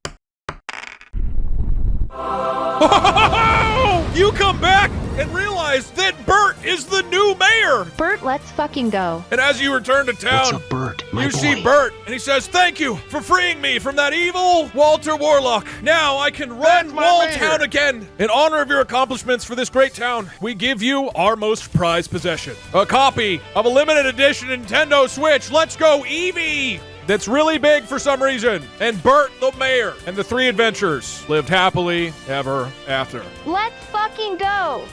You come back and realize that Bert is the new mayor. Bert, let's fucking go. And as you return to town, What's up, Bert? My you boy. see Bert, and he says, thank you for freeing me from that evil Walter Warlock. Now I can run That's my Walltown mayor. again. In honor of your accomplishments for this great town, we give you our most prized possession, a copy of a limited edition Nintendo Switch. Let's go, Eevee! That's really big for some reason. And Bert the mayor and the 3 adventurers lived happily ever after. Let's fucking go.